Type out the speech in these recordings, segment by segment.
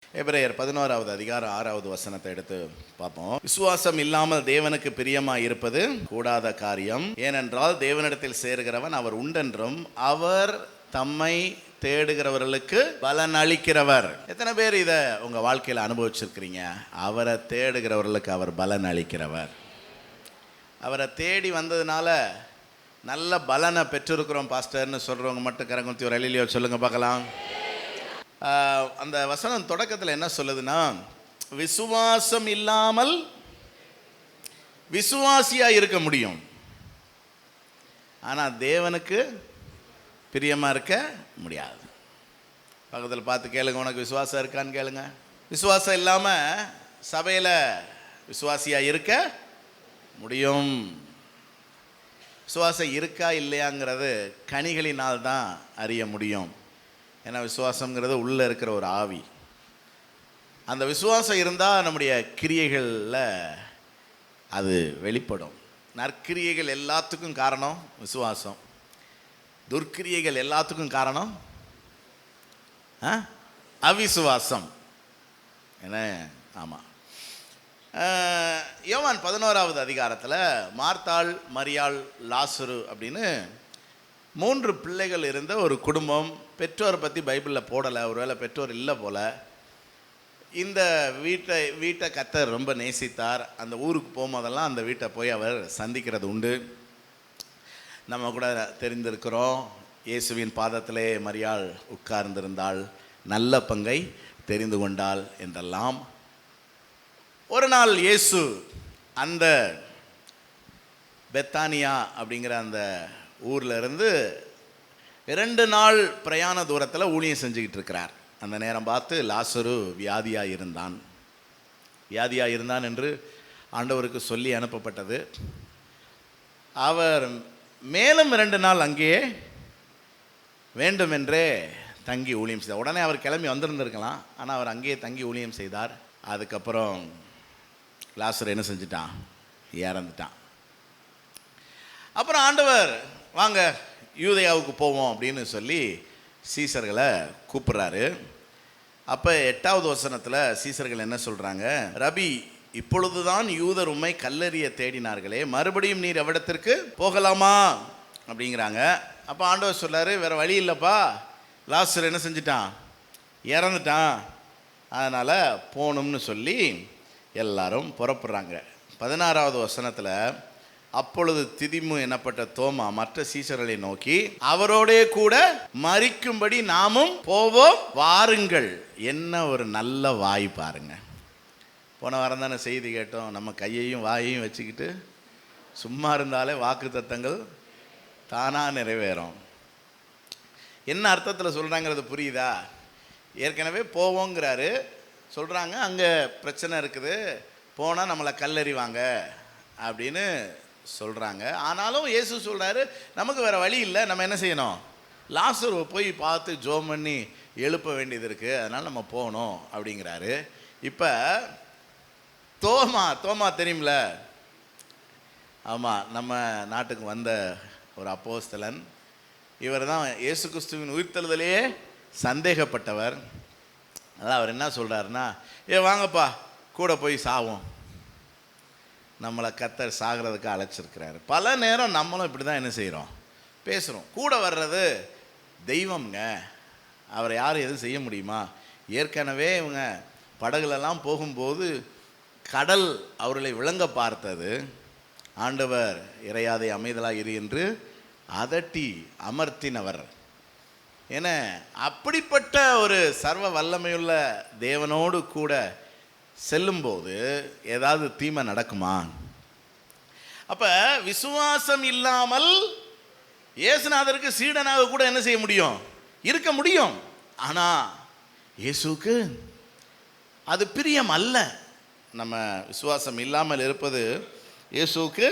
எபிரேயர் 11வது அதிகாரம் 6வது வசனத்தை எடுத்து பார்ப்போம். விசுவாசம் இல்லாமல் தேவனுக்கு பிரியமாய் இருப்பது கூடாத காரியம். ஏனென்றால் தேவனிடத்தில் சேருகிறவன் அவர் உண்டென்றும் அவர் தம்மை தேடுகிறவர்களுக்கு பலன் அளிக்கிறவர். எத்தனை பேர் இதை உங்க வாழ்க்கையில் அனுபவிச்சிருக்கிறீங்க? அவரை தேடுகிறவர்களுக்கு அவர் பலன் அளிக்கிறவர். அவரை தேடி வந்ததுனால நல்ல பலனை பெற்றிருக்கிறோம் பாஸ்டர்னு சொல்றவங்க மட்டும் கரங்குத்தி ஒரு அலிலியோ சொல்லுங்க பார்க்கலாம். அந்த வசனம் தொடக்கத்தில் என்ன சொல்லுதுன்னா, விசுவாசம் இல்லாமல் விசுவாசியா இருக்க முடியும், ஆனால் தேவனுக்கு பிரியமா இருக்க முடியாது. பக்கத்தில் பார்த்து கேளுங்க, உனக்கு விசுவாசம் இருக்கான்னு கேளுங்க. விசுவாசம் இல்லாமல் சபையில் விசுவாசியா இருக்க முடியும். விசுவாசம் இருக்கா இல்லையாங்கிறது கனிகளினால் தான் அறிய முடியும். ஏன்னா விசுவாசங்கிறது உள்ளே இருக்கிற ஒரு ஆவி. அந்த விசுவாசம் இருந்தால் நம்முடைய கிரியைகளில் அது வெளிப்படும். நற்கிரியைகள் எல்லாத்துக்கும் காரணம் விசுவாசம். துர்க்கிரியைகள் எல்லாத்துக்கும் காரணம் அவிசுவாசம். என்ன? ஆமாம். யோவான் 11வது அதிகாரத்தில் மார்த்தாள், மரியாள், லாசரு அப்படின்னு 3 பிள்ளைகள் இருந்த ஒரு குடும்பம். பெற்றோரை பற்றி பைபிளில் போடலை, ஒருவேளை பெற்றோர் இல்லை போல். இந்த வீட்டை கர்த்தர் ரொம்ப நேசித்தார். அந்த ஊருக்கு போகும்போதெல்லாம் அந்த வீட்டை போய் அவர் சந்திக்கிறது உண்டு. நம்ம கூட தெரிந்திருக்கிறோம், இயேசுவின் பாதத்திலே மரியாள் உட்கார்ந்திருந்தாள், நல்ல பங்கை தெரிந்து கொண்டாள் என்றெல்லாம். ஒரு நாள் இயேசு அந்த பெத்தானியா அப்படிங்கிற அந்த ஊரில் இருந்து 2 நாள் பிரயாண தூரத்தில் ஊழியம் செஞ்சுக்கிட்டு இருக்கிறார். அந்த நேரம் பார்த்து லாசரு வியாதியாக இருந்தான் என்று ஆண்டவருக்கு சொல்லி அனுப்பப்பட்டது. அவர் மேலும் 2 நாள் அங்கேயே வேண்டுமென்றே தங்கி ஊழியம் செய்தார். உடனே அவர் கிளம்பி வந்திருந்திருக்கலாம், ஆனால் அவர் அங்கேயே தங்கி ஊழியம் செய்தார். அதுக்கப்புறம் லாசர் என்ன செஞ்சிட்டான்? இறந்துட்டான். அப்புறம் ஆண்டவர் வாங்க யூதேயாவுக்கு போவோம் அப்படின்னு சொல்லி சீசர்களை கூப்பிட்றாரு. அப்போ 8வது வசனத்தில் சீசர்கள் என்ன சொல்கிறாங்க? ரபி, இப்பொழுதுதான் யூதர் உம்மை கல்லெறிய தேடினார்களே, மறுபடியும் நீர் எவ்விடத்திற்கு போகலாமா அப்படிங்கிறாங்க. அப்போ ஆண்டவர் சொல்கிறாரு, வேறு வழி இல்லைப்பா, லாசர் என்ன செஞ்சிட்டான்? இறந்துட்டான், அதனால் போகணும்னு சொல்லி எல்லாரும் புறப்படுறாங்க. 16வது வசனத்தில் அப்பொழுது திதிமு எனப்பட்ட தோமா மற்ற சீசர்களை நோக்கி, அவரோடே கூட மரிக்கும்படி நாமும் போவோம், வாருங்கள். என்ன ஒரு நல்ல வாய் பாருங்க. போன வாரம் தானே செய்தி கேட்டோம், நம்ம கையையும் வாயையும் வச்சுக்கிட்டு சும்மா இருந்தாலே வாக்கு தத்தங்கள் தானாக நிறைவேறும். என்ன அர்த்தத்தில் சொல்கிறாங்கிறது புரியுதா? ஏற்கனவே போவோங்கிறாரு, சொல்கிறாங்க அங்கே பிரச்சனை இருக்குது, போனால் நம்மளை கல்லறிவாங்க அப்படின்னு சொல்கிறாங்க. ஆனாலும் இயேசு சொல்கிறாரு, நமக்கு வேறு வழி இல்லை, நம்ம என்ன செய்யணும்? லாசருவை போய் பார்த்து ஜோம் பண்ணி எழுப்ப வேண்டியது இருக்குது, அதனால் நம்ம போகணும் அப்படிங்கிறாரு. இப்போ தோமா தெரியுமில்ல? ஆமாம், நம்ம நாட்டுக்கு வந்த ஒரு அப்போஸ்தலன். இவர் தான் இயேசு கிறிஸ்துவின் உயிர்த்தெழுதலையே சந்தேகப்பட்டவர். அதான் அவர் என்ன சொல்கிறாருன்னா, வாங்கப்பா கூட போய் சாவோம், நம்மளை கர்த்தர் சாகிறதுக்கு அழைச்சிருக்கிறாரு. பல நேரம் நம்மளும் இப்படி தான் என்ன செய்கிறோம்? பேசுகிறோம். கூட வர்றது தெய்வம்ங்க, அவரை யாரும் எதுவும் செய்ய முடியுமா? ஏற்கனவே இவங்க படகுலெல்லாம் போகும்போது கடல் அவர்களை விளங்க பார்த்தது. ஆண்டவர் இறையாதை அமைதலாக இரு என்று அதட்டி அமர்த்தினவர். ஏன்னா அப்படிப்பட்ட ஒரு சர்வ வல்லமையுள்ள தேவனோடு கூட செல்லும்போது ஏதாவது தீமை நடக்குமா? அப்ப விசுவாசம் இல்லாமல் இயேசுநாதருக்கு சீடனாக கூட என்ன செய்ய முடியும்? இருக்க முடியும். ஆனா இயேசுக்கு அது பிரியம் அல்ல. நம்ம விசுவாசம் இல்லாமல் இருப்பது இயேசுக்கு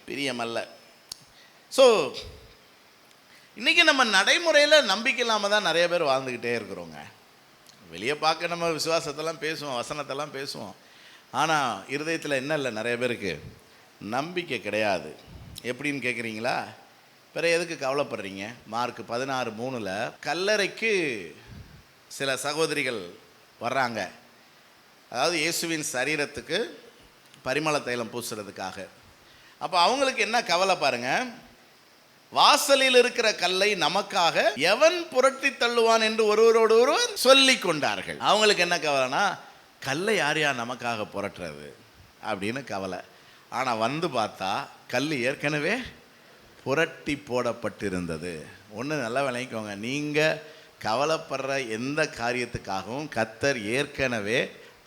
பிரியம் அல்ல. ஸோ இன்னைக்கு நம்ம நடைமுறையில் நம்பிக்கை இல்லாமல் தான் நிறைய பேர் வாழ்ந்துக்கிட்டே இருக்கிறோங்க. வெளியே பார்க்க நம்ம விசுவாசத்தெல்லாம் பேசுவோம், வசனத்தெல்லாம் பேசுவோம், ஆனால் இருதயத்தில் என்ன இல்லை? நிறைய பேருக்கு நம்பிக்கை கிடையாது. எப்படின்னு கேட்குறீங்களா? பிற எதுக்கு கவலைப்படுறீங்க? மார்க் 16:3 கல்லறைக்கு சில சகோதரிகள் வர்றாங்க. அதாவது இயேசுவின் சரீரத்துக்கு பரிமள தைலம் பூசுறதுக்காக. அப்போ அவங்களுக்கு என்ன கவலை பாருங்க, வாசலில் இருக்கிற கல்லை நமக்காக எவன் புரட்டி தள்ளுவான் என்று ஒருவரோடு ஒருவர் சொல்லி கொண்டார்கள். அவங்களுக்கு என்ன கவலைனா, கல்லை யார் யார் நமக்காக புரட்டுறது அப்படின்னு கவலை. ஆனால் வந்து பார்த்தா கல் ஏற்கனவே புரட்டி போடப்பட்டிருந்தது. ஒன்று நல்லா விளங்கிக்கோங்க, நீங்கள் கவலைப்படுற எந்த காரியத்துக்காகவும் கர்த்தர் ஏற்கனவே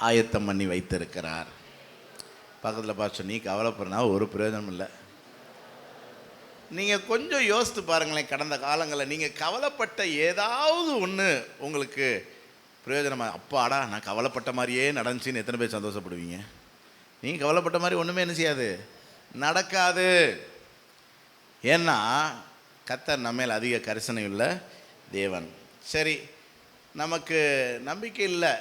ஆயத்தம் பண்ணி வைத்திருக்கிறார். பக்கத்தில் பார்த்து நீ கவலைப்படுறனா ஒரு பிரயோஜனம் இல்லை. நீங்கள் கொஞ்சம் யோசித்து பாருங்களேன், கடந்த காலங்களில் நீங்கள் கவலைப்பட்ட ஏதாவது ஒன்று உங்களுக்கு பிரயோஜனமாக, அப்பாடா நான் கவலைப்பட்ட மாதிரியே நடந்துச்சின்னு எத்தனை பேர் சந்தோஷப்படுவீங்க? நீங்கள் கவலைப்பட்ட மாதிரி ஒன்றுமே என்ன செய்யாது, நடக்காது. ஏன்னா கர்த்தர் நம்ம மேல் அதிக கரிசனை உள்ள தேவன். சரி, நமக்கு நம்பிக்கை இல்லை.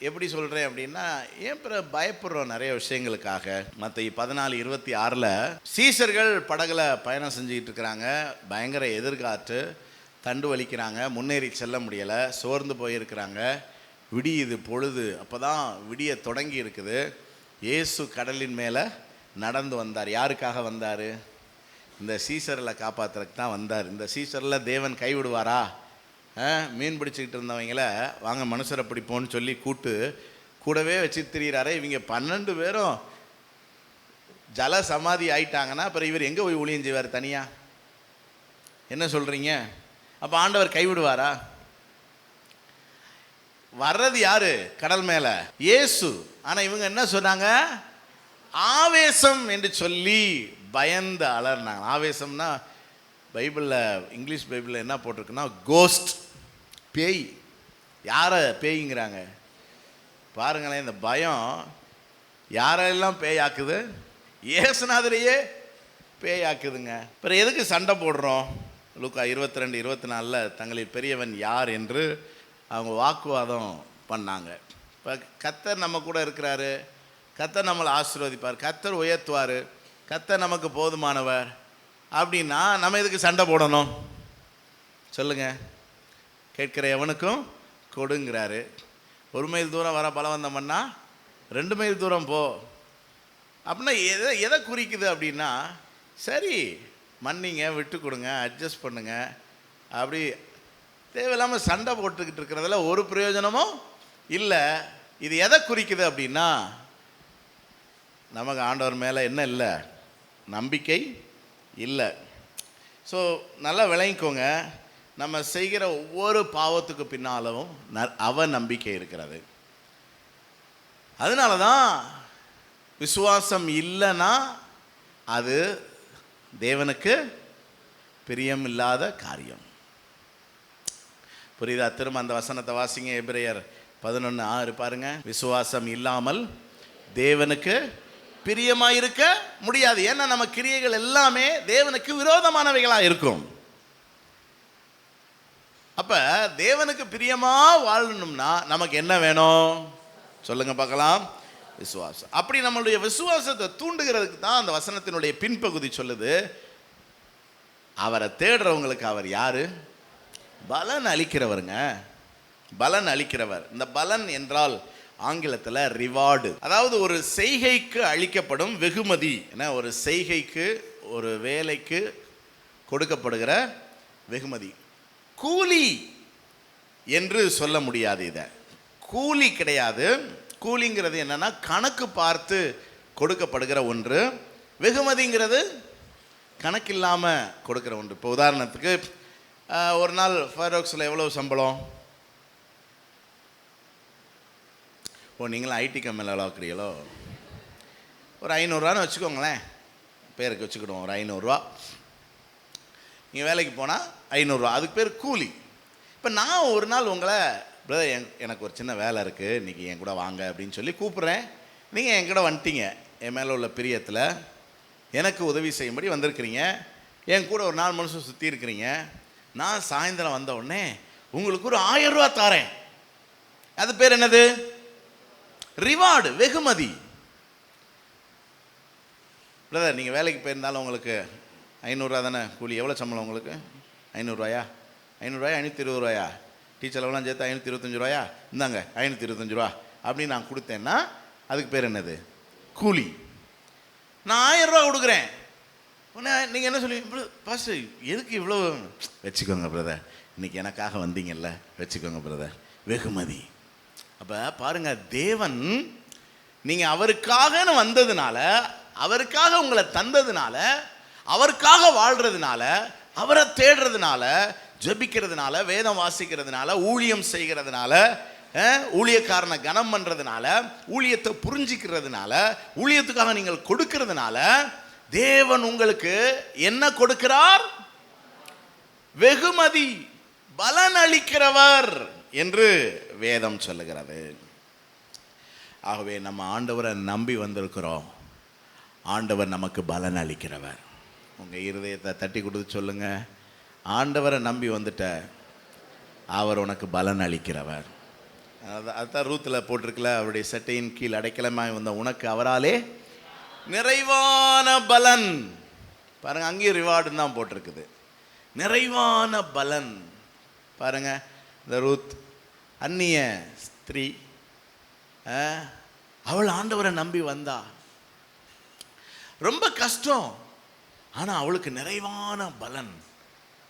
எப்படி சொல்கிறேன் அப்படின்னா, ஏன் பயப்படுறோம் நிறைய விஷயங்களுக்காக. மத்தேயு 14:26 சீசர்கள் படகுல பயணம் செஞ்சுக்கிட்டு இருக்கிறாங்க. பயங்கர எதிர்காற்று, தண்டு வலிக்கிறாங்க, முன்னேறி செல்ல முடியலை, சோர்ந்து போயிருக்கிறாங்க. விடியுது பொழுது, அப்போ தான் விடிய தொடங்கி இருக்குது. இயேசு கடலின் மேலே நடந்து வந்தார். யாருக்காக வந்தார்? இந்த சீசரில் காப்பாற்றுறதுக்கு தான் வந்தார். இந்த சீசரில் தேவன் கைவிடுவாரா? மீன் பிடிச்சிக்கிட்டு இருந்தவங்கள வாங்க மனுஷரை பிடிப்போன்னு சொல்லி கூடவே வச்சு திரியிறாரு. இவங்க 12 பேரும் ஜல சமாதி ஆயிட்டாங்கன்னா அப்புறம் இவர் எங்கே போய் ஊழியம் செய்வார் தனியாக? என்ன சொல்கிறீங்க? அப்போ ஆண்டவர் கைவிடுவாரா? வர்றது யாரு கடல் மேலே? இயேசு. ஆனால் இவங்க என்ன சொன்னாங்க? ஆவேசம் என்று சொல்லி பயந்து அலர்னாங்க. ஆவேசம்னா பைபிளில், இங்கிலீஷ் பைபிளில் என்ன போட்டிருக்குன்னா கோஸ்ட், பேய். யாரை பேய்ங்கிறாங்க பாருங்களேன். இந்த பயம் யாரெல்லாம் பேயாக்குது? இயேசுநாதரையே பேயாக்குதுங்க. அப்புறம் எதுக்கு சண்டை போடுறோம்? லூக்கா 22:24 தங்களில் பெரியவன் யார் என்று அவங்க வாக்குவாதம் பண்ணாங்க. இப்போ கர்த்தர் நம்ம கூட இருக்கிறாரு, கர்த்தர் நம்மளை ஆசீர்வதிப்பார், கர்த்தர் உயர்த்துவார், கர்த்தர் நமக்கு போதுமானவர் அப்படின்னா நம்ம எதுக்கு சண்டை போடணும் சொல்லுங்க? கேட்கிற எவனுக்கும் கொடுங்கிறாரு. 1 மைல் தூரம் வர பலவந்தம் பண்ணா 2 மைல் தூரம் போ அப்படின்னா எதை குறிக்குது அப்படின்னா, சரி மன்னிங்க, விட்டு கொடுங்க, அட்ஜஸ்ட் பண்ணுங்க. அப்படி தேவையில்லாமல் சண்டை போட்டுக்கிட்டு இருக்கிறதுல ஒரு பிரயோஜனமும் இல்லை. இது எதை குறிக்குது அப்படின்னா, நமக்கு ஆண்டவர் மேலே என்ன இல்லை? நம்பிக்கை இல்லை. ஸோ நல்லா விளங்கிக்கோங்க, நம்ம செய்கிற ஒவ்வொரு பாவத்துக்கு பின்னாலும் அவநம்பிக்கை இருக்கிறது. அதனால தான் விசுவாசம் இல்லைன்னா அது தேவனுக்கு பிரியம் இல்லாத காரியம். புரியுதா? திரும்ப அந்த வசனத்தை வாசிங்க. எபிரேயர் 11:6 பாருங்க. விசுவாசம் இல்லாமல் தேவனுக்கு பிரியமாயிருக்க முடியாது. ஏன்னா நம்ம கிரியைகள் எல்லாமே தேவனுக்கு விரோதமானவைகளாக இருக்கும். அப்ப தேவனுக்கு பிரியமா வாழணும்னா நமக்கு என்ன வேணும் சொல்லுங்க பார்க்கலாம்? விசுவாசம். அப்படி நம்மளுடைய விசுவாசத்தை தூண்டுகிறதுக்கு தான் அந்த வசனத்தினுடைய பின்பகுதி சொல்லுது, அவரை தேடுறவங்களுக்கு அவர் யாரு? பலன் அளிக்கிறவருங்க. பலன் அளிக்கிறவர். இந்த பலன் என்றால் ஆங்கிலத்தில் ரிவார்டு, அதாவது ஒரு செய்கைக்கு அளிக்கப்படும் வெகுமதி. ஏன்னா ஒரு செய்கைக்கு, ஒரு வேலைக்கு கொடுக்கப்படுகிற வெகுமதி. கூலி என்று சொல்ல முடியாது. இதை கூலி கிடையாது. கூலிங்கிறது என்னன்னா கணக்கு பார்த்து கொடுக்கப்படுகிற ஒன்று. வெகுமதிங்கிறது கணக்கில்லாமல் கொடுக்குற ஒன்று. இப்போ உதாரணத்துக்கு ஒரு நாள் ஃபேரோக்ஸில் எவ்வளோ சம்பளம்? நீங்களும் ஐடி கம்பெனியில் எவ்வளோ வைக்கிறீங்களோ? ஒரு 500 வச்சுக்கோங்களேன், பேருக்கு வச்சுக்கிடுவோம். ஒரு 500 நீங்கள் வேலைக்கு போனால் 500, அதுக்கு பேர் கூலி. இப்போ நான் ஒரு நாள் உங்களை, பிரதர் எனக்கு ஒரு சின்ன வேலை இருக்குது, இன்றைக்கி என் கூட வாங்க அப்படின்னு சொல்லி கூப்பிட்றேன். நீங்கள் என் கூட வந்துட்டீங்க. என் மேலே உள்ள பிரியத்தில் எனக்கு உதவி செய்யும்படி வந்திருக்கிறீங்க. என் கூட ஒரு 4 மனுஷன் சுற்றி இருக்கிறீங்க. நான் சாயந்தரம் வந்த உடனே உங்களுக்கு ஒரு 1000 ரூபா தரேன். அது பேர் என்னது? ரிவார்டு, வெகுமதி. பிரதர் நீங்கள் வேலைக்கு போயிருந்தாலும் உங்களுக்கு 500 ரூபா தானே கூலி. எவ்வளோ சம்பளம் உங்களுக்கு? 500 ரூபாயா? 500 ரூபாயா? 520 ரூபாயா? டீ செலவெல்லாம் சேர்த்து 525 ரூபாயா, இந்தாங்க 525 ரூபா அப்படின்னு நான் கொடுத்தேன்னா அதுக்கு பேர் என்னது? கூலி. நான் 1000 ரூபா கொடுக்குறேன். நீங்கள் என்ன சொல்லுவீங்க? பாஸ்டர் எதுக்கு இவ்வளோ? வச்சுக்கோங்க பிரதர், இன்னைக்கு எனக்காக வந்தீங்கல்ல, வச்சுக்கோங்க பிரதர், வெகுமதி. அப்போ பாருங்கள், தேவன் நீங்கள் அவருக்காகன்னு வந்ததுனால, அவருக்காக உங்களை தந்ததுனால, அவருக்காக வாழ்கிறதுனால, அவரை தேடுறதுனால, ஜெபிக்கிறதுனால, வேதம் வாசிக்கிறதுனால, ஊழியம் செய்கிறதுனால, ஊழியக்காரனை கனம் பண்ணுறதுனால, ஊழியத்தை புரிஞ்சிக்கிறதுனால, ஊழியத்துக்காக நீங்கள் கொடுக்கிறதுனால தேவன் உங்களுக்கு என்ன கொடுக்கிறார்? வெகுமதி, பலன் அளிக்கிறவர் என்று வேதம் சொல்லுகிறது. ஆகவே நம்ம ஆண்டவரை நம்பி வந்திருக்கிறோம். ஆண்டவர் நமக்கு பலன் அளிக்கிறவர். உங்கள் இருதயத்தை தட்டி கொடுத்து சொல்லுங்க, ஆண்டவரை நம்பி வந்துட்ட, அவர் உனக்கு பலன் அளிக்கிறவர். அதுதான் ரூத்தில் போட்டிருக்கல, அவருடைய சட்டையின் கீழ் அடைக்கலமாய் வந்த உனக்கு அவராலே நிறைவான பலன். பாருங்க, அங்கேயும் ரிவார்டுன்னு தான் போட்டிருக்குது, நிறைவான பலன். பாருங்க, இந்த ரூத் அந்நிய ஸ்திரீ, அவள் ஆண்டவரை நம்பி வந்தா. ரொம்ப கஷ்டம், ஆனால் அவளுக்கு நிறைவான பலன்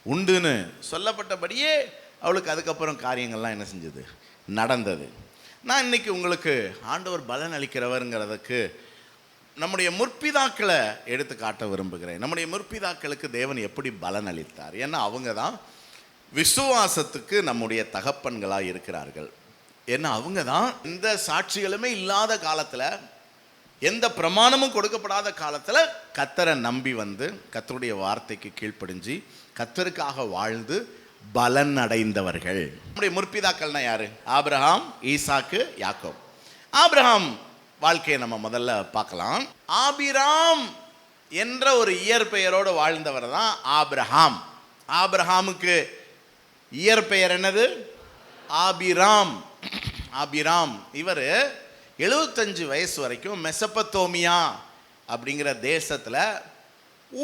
உண்டுன்னு சொல்லப்பட்டபடியே அவளுக்கு அதுக்கப்புறம் காரியங்கள்லாம் என்ன செஞ்சது? நடந்தது. நான் இன்னைக்கு உங்களுக்கு ஆண்டவர் பலன் அளிக்கிறவருங்கிறதுக்கு நம்முடைய முற்பிதாக்களை எடுத்து காட்ட விரும்புகிறேன். நம்முடைய முற்பிதாக்களுக்கு தேவன் எப்படி பலன் அளித்தார்? ஏன்னா அவங்க தான் விசுவாசத்துக்கு நம்முடைய தகப்பன்களாக இருக்கிறார்கள். ஏன்னா அவங்க தான் எந்த சாட்சிகளுமே இல்லாத காலத்தில், எந்த பிரமாணமும் கொடுக்கப்படாத காலத்தில் கர்த்தரை நம்பி வந்து கர்த்தருடைய வார்த்தைக்கு கீழ்ப்படிஞ்சு கர்த்தருக்காக வாழ்ந்து பலன் அடைந்தவர்கள். நம்முடைய முற்பிதாக்கள்னா யாரு? ஆபிரகாம், ஈசாக்கு, யாக்கோப். ஆபிரகாம் வாழ்க்கையை நம்ம முதல்ல பார்க்கலாம். ஆபிராம் என்ற ஒரு இயற்பெயரோடு வாழ்ந்தவர் தான் ஆபிரகாம். ஆபிரகாமுக்கு இயற்பெயர் என்னது? ஆபிராம். ஆபிராம் இவர் 75 வயசு வரைக்கும் மெசபத்தோமியா அப்படிங்கிற தேசத்தில்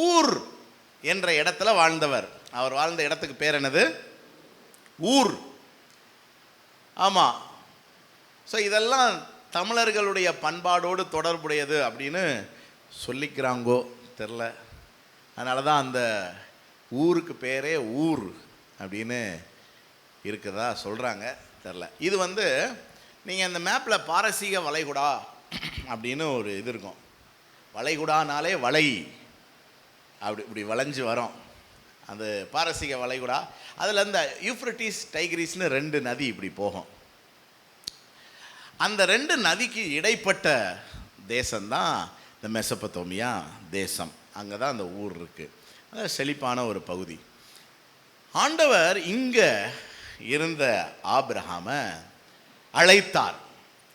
ஊர் என்ற இடத்துல வாழ்ந்தவர். அவர் வாழ்ந்த இடத்துக்கு பேர் என்னது? ஊர். ஆமாம். ஸோ இதெல்லாம் தமிழர்களுடைய பண்பாடோடு தொடர்புடையது அப்படின்னு சொல்லிக்கிறாங்கோ தெரில. அதனால தான் அந்த ஊருக்கு பேரே ஊர் அப்படின்னு இருக்குதா சொல்கிறாங்க, தெரில. இது வந்து நீங்கள் அந்த மேப்பில் பாரசீக வளைகுடா அப்படின்னு ஒரு இது இருக்கும். வளைகுடானாலே வளை, அப்படி இப்படி வளைஞ்சு வரும் அந்த பாரசீக வளைகுடா. அதில் இந்த யூஃப்ரட்டிஸ், டைக்ரீஸ்னு 2 நதி இப்படி போகும். அந்த 2 நதிக்கு இடைப்பட்ட தேசம்தான் இந்த மெசபத்தோமியா தேசம். அங்கே தான் அந்த ஊர் இருக்குது. அது செழிப்பான ஒரு பகுதி. ஆண்டவர் இங்கே இருந்த ஆபிரகாமை அழைத்தார்.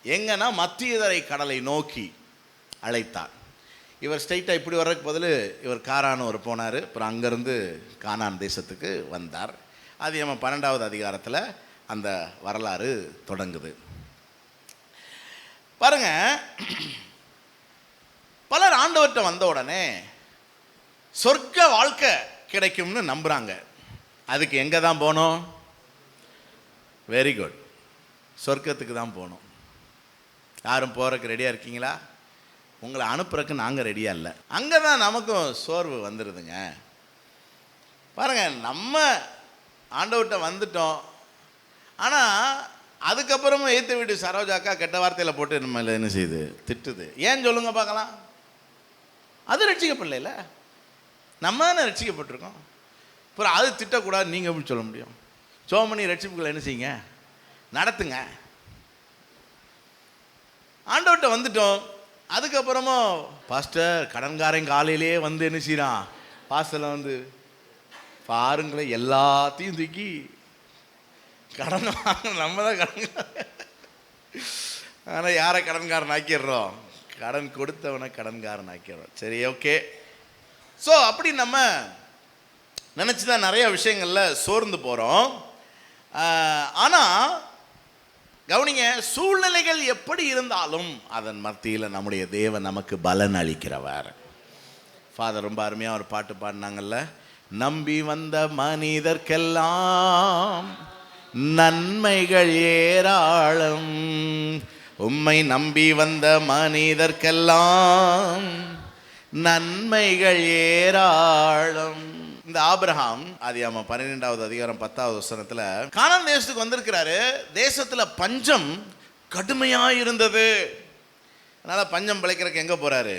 எங்கன்னா மத்தியதரை கடலை நோக்கி அழைத்தார். இவர் ஸ்ட்ரைட்டாக இப்படி வர்றதுக்கு பதில் இவர் காரான் ஒரு போனார். அப்புறம் அங்கேருந்து கானான் தேசத்துக்கு வந்தார். அது நம்ம 12வது அதிகாரத்தில் அந்த வரலாறு தொடங்குது. பாருங்க, பலர் ஆண்டவர்கிட்ட வந்த உடனே சொர்க்க வாழ்க்கை கிடைக்கும்னு நம்புகிறாங்க. அதுக்கு எங்கே தான் போகணும்? வெரி குட், சொர்க்கத்துக்கு தான் போகணும். யாரும் போகிறதுக்கு ரெடியாக இருக்கீங்களா? உங்களை அனுப்புறதுக்கு நாங்கள் ரெடியாக இல்லை. அங்கே தான் நமக்கும் சோர்வு வந்துடுதுங்க. பாருங்கள், நம்ம ஆண்டவர்கிட்ட வந்துட்டோம், ஆனால் அதுக்கப்புறமும் எய்த்து வீட்டு சரோஜாக்கா கெட்ட வார்த்தையில் போட்டு நம்ம என்ன செய்யுது? திட்டுது. ஏன் சொல்லுங்க பார்க்கலாம்? அது ரட்சிக்கப்படல, நம்ம தானே ரட்சிக்கப்பட்டிருக்கோம். அப்புறம் அது திட்டக்கூடாது நீங்கள் எப்படி சொல்ல முடியும்? சோமனி ரட்சிப்புகளை என்ன செய்யுங்க? நடத்துங்க. ஆண்டவர்கிட்ட வந்துட்டோம், அதுக்கப்புறமும் பாஸ்டர் கடன்காரன் காலையிலே வந்து என்ன செய்யறான்? பாஸ்டரில் வந்து பாருங்களேன், எல்லாத்தையும் தூக்கி கடன் வாங்க. நம்ம தான் கடன்காரன். ஆனால் யாரை கடன்காரன் ஆக்கிடுறோம்? கடன் கொடுத்தவனை கடன்காரன் ஆக்கிடுறோம். சரி, ஓகே. ஸோ அப்படி நம்ம நினச்சி தான் நிறைய விஷயங்களில் சோர்ந்து போகிறோம். ஆனால் கவனிங்க, சூழ்நிலைகள் எப்படி இருந்தாலும் அதன் மத்தியில் நம்முடைய தேவன் நமக்கு பலன் அளிக்கிறவர். ஃபாதர் ரொம்ப அருமையாக ஒரு பாட்டு பாடினாங்கல்ல, நம்பி வந்த மனிதர்க்கெல்லாம் நன்மைகள் ஏராளம். உம்மை நம்பி வந்த மனிதர்க்கெல்லாம் நன்மைகள் ஏராளம். இந்த ஆபிரகாம் ஆதியாகமம் 12வது அதிகாரம் 10வது வசனத்துல கானான் தேசத்துக்கு வந்திருக்கிறாரு. தேசத்துல பஞ்சம் கடுமையாயிருந்தது. அதனால பஞ்சம் பிழைக்கிறதுக்கு எங்க போறாரு?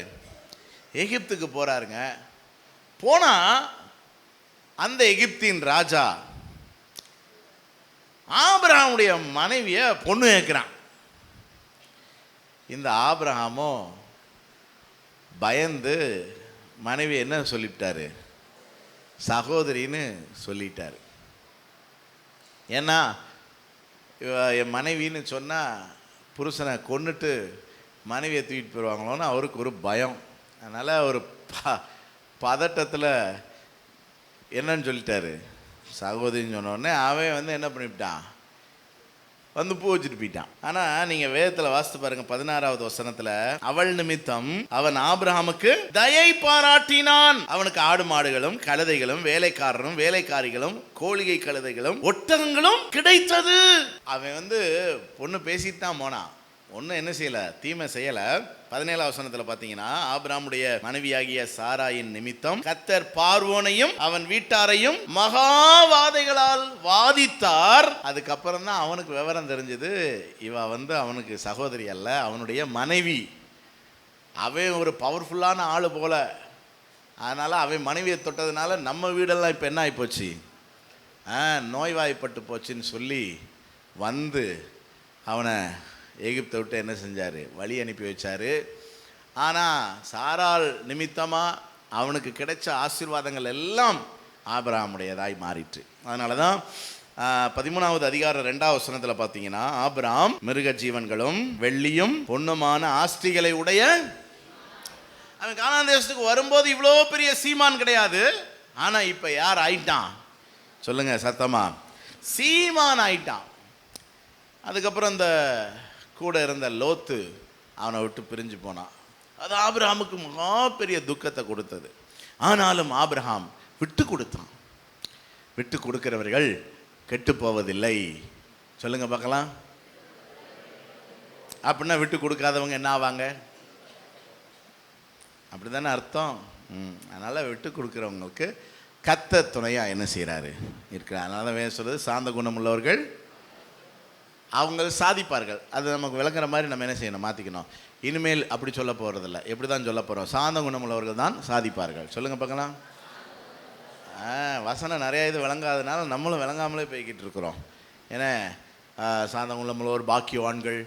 எகிப்துக்கு போறாருங்க. போனா அந்த எகிப்தின் ராஜா ஆபிரகாமுடைய மனைவிய பொண்ணு கேட்கிறான். இந்த ஆபிரகாமோ பயந்து மனைவி என்ன சொல்லிவிட்டாரு? சகோதரின்னு சொல்லிட்டாரு. ஏன்னா என் மனைவின்னு சொன்னால் புருஷனை கொன்னுட்டு மனைவியை தூக்கிட்டு போயிடுவாங்களோன்னு அவருக்கு ஒரு பயம். அதனால் ஒரு பதட்டத்தில் என்னன்னு சொல்லிட்டாரு? சகோதரின்னு சொன்னோடனே அவன் என்ன பண்ணிவிட்டான்? பூ வச்சுட்டு போயிட்டான். ஆனால் நீங்கள் வேதத்தில் வாசித்து பாருங்க, 16வது வசனத்தில் அவள் நிமித்தம் அவன் ஆபிரகாமுக்கு தயை பாராட்டினான். அவனுக்கு ஆடு மாடுகளும் கழுதைகளும் வேலைக்காரரும் வேலைக்காரிகளும் கோழிகை கழுதைகளும் ஒட்டகங்களும் கிடைத்தது. அவன் பொண்ணு பேசிட்டு தான் போனான். ஒன்றும் என்ன செய்யலை, தீமை செய்யலை. 17வது வசனத்தில் பார்த்தீங்கன்னா ஆபிரகாமுடைய மனைவியாகிய சாராயின் நிமித்தம் கர்த்தர் பார்வோனையும் அவன் வீட்டாரையும் மகாவாதைகளால் வாதித்தார். அதுக்கப்புறம் தான் அவனுக்கு விவரம் தெரிஞ்சது, இவ அவனுக்கு சகோதரி அல்ல, அவனுடைய மனைவி. அவன் ஒரு பவர்ஃபுல்லான ஆள் போல. அதனால் அவன் மனைவியை தொட்டதுனால நம்ம வீடெல்லாம் இப்போ என்ன ஆகிப்போச்சு? நோய்வாய்ப்பட்டு போச்சுன்னு சொல்லி அவனை எகிப்தை விட்டு என்ன செஞ்சார்? வழி அனுப்பி வச்சார். ஆனால் சாராள் நிமித்தமாக அவனுக்கு கிடைச்ச ஆசீர்வாதங்கள் எல்லாம் ஆபிரகாமுடையதாய் மாறிற்று. அதனால தான் 13வது அதிகாரம் 2வது வசனத்தில் பார்த்தீங்கன்னா ஆபிரகாம் மிருக ஜீவன்களும் வெள்ளியும் பொன்னுமான ஆஸ்திகளை உடைய. அவன் கானான் தேசத்துக்கு வரும்போது இவ்வளோ பெரிய சீமான் கிடையாது. ஆனால் இப்போ யார் ஆயிட்டான்? சொல்லுங்க சத்தமா, சீமான் ஆயிட்டான். அதுக்கப்புறம் இந்த கூட இருந்த லோத்து அவனை விட்டு பிரிஞ்சு போனான். அது ஆபிரகாமுக்கு மகா பெரிய துக்கத்தை கொடுத்தது. ஆனாலும் ஆபிரகாம் விட்டு கொடுத்தான். விட்டு கொடுக்கிறவர்கள் கெட்டு போவதில்லை. சொல்லுங்க பார்க்கலாம். அப்படின்னா விட்டு கொடுக்காதவங்க என்ன ஆவாங்க? அப்படி தானே அர்த்தம். அதனால் விட்டு கொடுக்குறவங்களுக்கு கர்த்தர் துணையாக என்ன செய்கிறாரு? இருக்கிறார். அதனால தான் வேணும் சொல்கிறது, சாந்த குணம் உள்ளவர்கள் அவங்க சாதிப்பார்கள். அது நமக்கு விளங்குற மாதிரி நம்ம என்ன செய்யணும்? மாற்றிக்கணும். இனிமேல் அப்படி சொல்ல போகிறதில்ல. எப்படி தான் சொல்ல போகிறோம்? சாந்த குணம் உள்ளவர்கள் தான் சாதிப்பார்கள். சொல்லுங்கள் பார்க்கலாம். வசனம் நிறையா இது விளங்காதனால நம்மளும் விளங்காமலே போய்கிட்டு இருக்கிறோம். ஏன்னா சாந்த குணம் உள்ளவர் பாக்கியவான்கள்,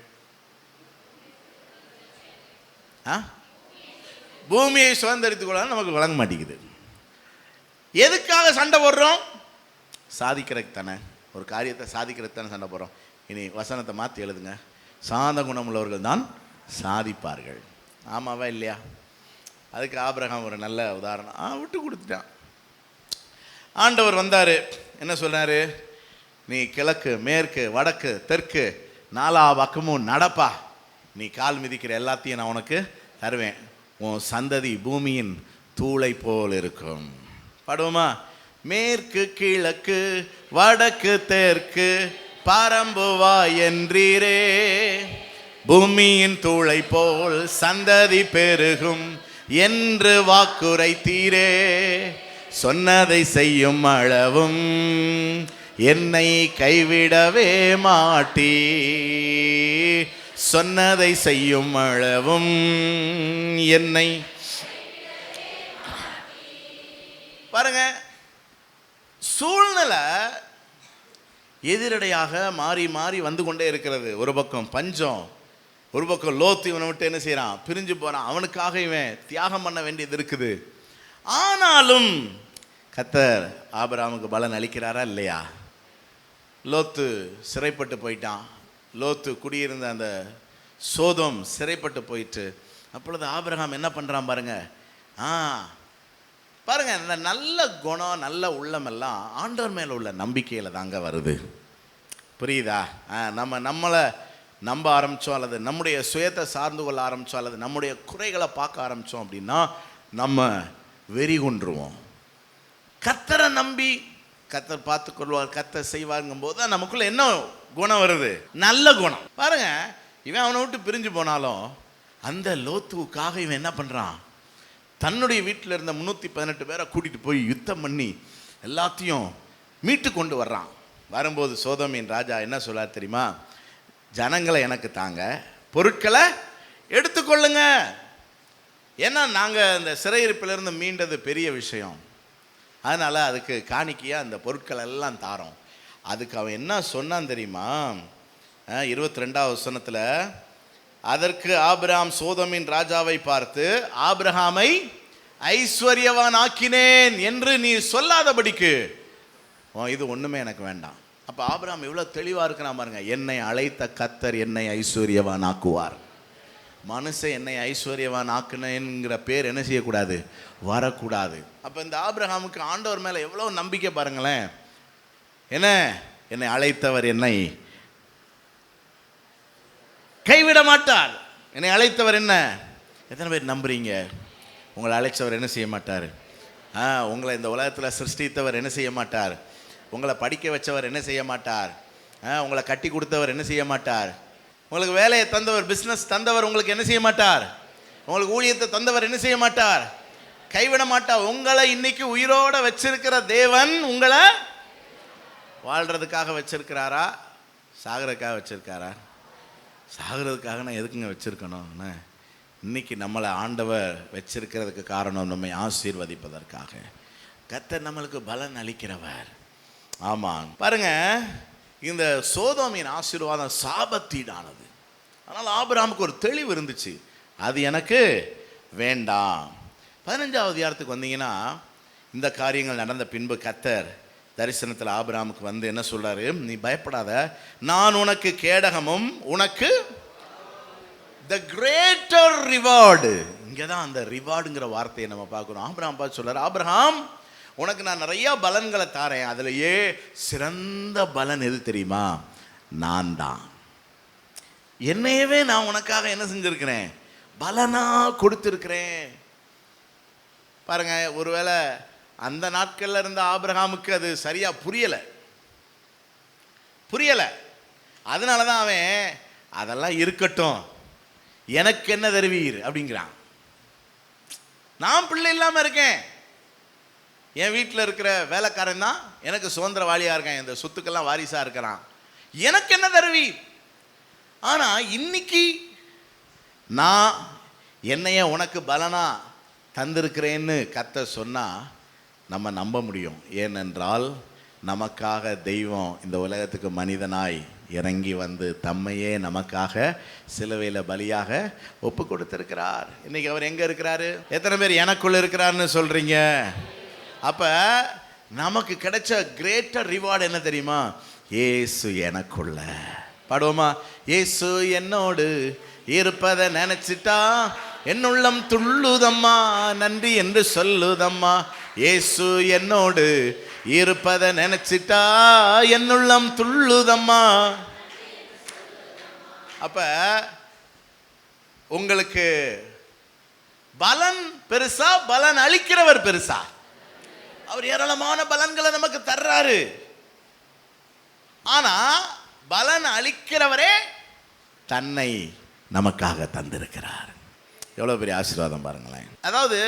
பூமியை சுதந்திரித்துக் கொள்ள நமக்கு விளங்க மாட்டேங்குது. எதுக்காக சண்டை போடுறோம்? சாதிக்கிறதுக்கு தானே. ஒரு காரியத்தை சாதிக்கிறதுக்கு தானே சண்டை போடுறோம். இனி வசனத்தை மாற்றி எழுதுங்க. சாந்த குணம் உள்ளவர்கள் தான் சாதிப்பார்கள். ஆமாவா இல்லையா? அதுக்கு ஆபிரகாம் ஒரு நல்ல உதாரணம். விட்டு கொடுத்துட்டான். ஆண்டவர் வந்தார். என்ன சொன்னார்? நீ கிழக்கு மேற்கு வடக்கு தெற்கு 4 பக்கமும் நடப்பா. நீ கால் மிதிக்கிற எல்லாத்தையும் நான் உனக்கு தருவேன். உன் சந்ததி பூமியின் தூளை போல் இருக்கும். பாடுவோமா? மேற்கு கிழக்கு வடக்கு தெற்கு பரம்புவா என்றீரே, பூமியின் தூளை போல் சந்ததி பெருகும் என்று வாக்குரைத்தீரே. சொன்னதை செய்யும் அளவும் என்னை கைவிடவே மாட்டீ. சொன்னதை செய்யும் அளவும் என்னை பாருங்க. சூழ்நிலை எதிரடையாக மாறி மாறி வந்து கொண்டே இருக்கிறது. ஒரு பக்கம் பஞ்சம், ஒரு பக்கம் லோத்து இவனை விட்டு என்ன செய்யறான்? பிரிஞ்சு போறான். அவனுக்காக இவன் தியாகம் பண்ண வேண்டியது இருக்குது. ஆனாலும் கர்த்தர் ஆபிரகாமுக்கு பலன் அளிக்கிறாரா இல்லையா? லோத்து சிறைப்பட்டு போயிட்டான். லோத்து குடியிருந்த அந்த சோதோம் சிறைப்பட்டு போயிட்டு, அப்பொழுது ஆபிரகாம் என்ன பண்றான் பாருங்க. பாருங்க, இந்த நல்ல குணம் நல்ல உள்ளமெல்லாம் ஆண்டவர் மேல உள்ள நம்பிக்கையில தாங்க வருது. புரியுதா? நம்மளை நம்ப ஆரம்பித்தோம், அல்லது நம்முடைய சுயத்தை சார்ந்து கொள்ள ஆரம்பித்தோம், அல்லது நம்முடைய குறைகளை பார்க்க ஆரம்பித்தோம் அப்படின்னா நம்ம வெறி கொண்டுருவோம். கர்த்தரை நம்பி கர்த்தர் பார்த்துக் கொள்வார், கர்த்தர் செய்வாருங்கும் போது தான் நமக்குள்ள என்ன குணம் வருது? நல்ல குணம். பாருங்க, இவன் அவனை விட்டு பிரிஞ்சு போனாலும் அந்த லோத்துவுக்காக இவன் என்ன பண்றான்? தன்னுடைய வீட்டில் இருந்த 318 பேரை கூட்டிட்டு போய் யுத்தம் பண்ணி எல்லாத்தையும் மீட்டு கொண்டு வர்றான். வரும்போது சோதோமின் ராஜா என்ன சொல்றார் தெரியுமா? ஜனங்களை எனக்கு தாங்க, பொருட்களை எடுத்துக்கொள்ளுங்க. ஏன்னா நாங்கள் இந்த சிறையிருப்பிலிருந்து மீண்டது பெரிய விஷயம், அதனால் அதுக்கு காணிக்கையாக அந்த பொருட்கள் எல்லாம் தாரோம். அதுக்கு அவன் என்ன சொன்னான் தெரியுமா? 22வது வசனத்தில், அதற்கு ஆபிரகாம் சோதோமின் ராஜாவை பார்த்து, ஆபிரகாமை ஐஸ்வர்யவான் ஆக்கினேன் என்று நீ சொல்லாதபடிக்கு இது ஒன்றுமே எனக்கு வேண்டாம். அப்போ ஆபிரகாம் எவ்வளோ தெளிவாக இருக்கிறான் பாருங்க. என்னை அழைத்த கர்த்தர் என்னை ஐஸ்வர்யவான் ஆக்குவார். மனுஷன் என்னை ஐஸ்வர்யவான் ஆக்குனேங்கிற பேர் என்ன செய்யக்கூடாது? வரக்கூடாது. அப்போ இந்த ஆபிரகாமுக்கு ஆண்டவர் மேலே எவ்வளோ நம்பிக்கை பாருங்களேன். என்ன, என்னை அழைத்தவர் என்னை கைவிட மாட்டார். என்னை அழைத்தவர் என்ன? எத்தனை பேர் நம்புறீங்க? உங்களை அழைச்சவர் என்ன செய்ய மாட்டார்? உங்களை இந்த உலகத்தில் சிருஷ்டித்தவர் என்ன செய்ய மாட்டார்? உங்களை படிக்க வச்சவர் என்ன செய்ய மாட்டார்? உங்களை கட்டி கொடுத்தவர் என்ன செய்ய மாட்டார்? உங்களுக்கு வேலையை தந்தவர், பிஸ்னஸ் தந்தவர் உங்களுக்கு என்ன செய்ய மாட்டார்? உங்களுக்கு ஊழியத்தை தந்தவர் என்ன செய்ய மாட்டார்? கைவிட மாட்டார். உங்களை இன்னைக்கு உயிரோட வச்சிருக்கிற தேவன் உங்களை வாழ்றதுக்காக வச்சிருக்கிறாரா, சாகிறதுக்காக வச்சிருக்காரா? சாகிறதுக்காக நான் எதுக்குங்க வச்சிருக்கணும்? இன்னைக்கு நம்மளை ஆண்டவர் வச்சிருக்கிறதுக்கு காரணம் நம்மை ஆசீர்வதிப்பதற்காக. கர்த்தர் நம்மளுக்கு பலன் அளிக்கிறவர். ஆமாம், பாருங்க, இந்த சோதோமின் ஆசீர்வாதம் சாபத்தீடானது. அதனால் ஆபிரகாமுக்கு ஒரு தெளிவு இருந்துச்சு, அது எனக்கு வேண்டாம். 15வது அதிகாரத்துக்கு வந்தீங்கன்னா, இந்த காரியங்கள் நடந்த பின்பு கர்த்தர் தரிசனத்தில் ஆபிரகாமுக்கு வந்து என்ன சொல்றாரு? நீ பயப்படாத, நான் உனக்கு கேடகமும் உனக்கு the greater reward. இங்கே தான் அந்த ரிவார்டுங்கிற வார்த்தையை நம்ம பார்க்குறோம். ஆபிரகாம் பார்த்து சொல்றாரு, ஆபிரகாம் உனக்கு நான் நிறைய பலன்களை தாரேன், அதுலேயே சிறந்த பலன் எது தெரியுமா? நான் தான். என்னையவே நான் உனக்காக என்ன செஞ்சிருக்கிறேன்? பலனா கொடுத்திருக்கிறேன். பாருங்க, ஒருவேளை அந்த நாட்கள்ல இருந்த ஆபிரகாமுக்கு அது சரியா புரியல. அதனால தான் அவன் அதெல்லாம் இருக்கட்டும், எனக்கு என்ன தருவீர் அப்படிங்கிறான். நான் பிள்ளை இல்லாமல் இருக்கேன், என் வீட்டில் இருக்கிற வேலைக்காரன் தான் எனக்கு சுதந்திரவாளியாக இருக்கான், இந்த சொத்துக்கெல்லாம் வாரிசாக இருக்கிறான், எனக்கு என்ன தருவீர்? ஆனால் இன்னைக்கு நான் என்னைய உனக்கு பலனா தந்திருக்கிறேன்னு கர்த்தர் சொன்னால் நம்ம நம்ப முடியும். ஏனென்றால் நமக்காக தெய்வம் இந்த உலகத்துக்கு மனிதனாய் இறங்கி வந்து தம்மையே நமக்காக சிலுவையில் பலியாக ஒப்பு கொடுத்திருக்கிறார். இன்னைக்கு அவர் எங்கே இருக்கிறாரு? எத்தனை பேர் எனக்குள்ள இருக்கிறாருன்னு சொல்றீங்க? அப்போ நமக்கு கிடைச்ச கிரேட்டர் ரிவார்டு என்ன தெரியுமா? இயேசு எனக்குள்ள. பாடுவோமா? இயேசு என்னோடு இருப்பதை நினைச்சிட்டா என்னுள்ளம் துள்ளுதம்மா, நன்றி என்று சொல்லுதம்மா. இயேசு என்னோடு இருப்பதை நினைச்சிட்டா என்னுள்ளம் துள்ளுதம்மா. அப்ப உங்களுக்கு பலன் பெருசா, பலன் அளிக்கிறவர் பெருசா? அவர் ஏராளமான பலன்களை நமக்கு தர்றாரு. ஆனா பலன் அளிக்கிறவரே தன்னை நமக்காக தந்திருக்கிறார். எவ்வளவு பெரிய ஆசீர்வாதம் பாருங்களேன். அதாவது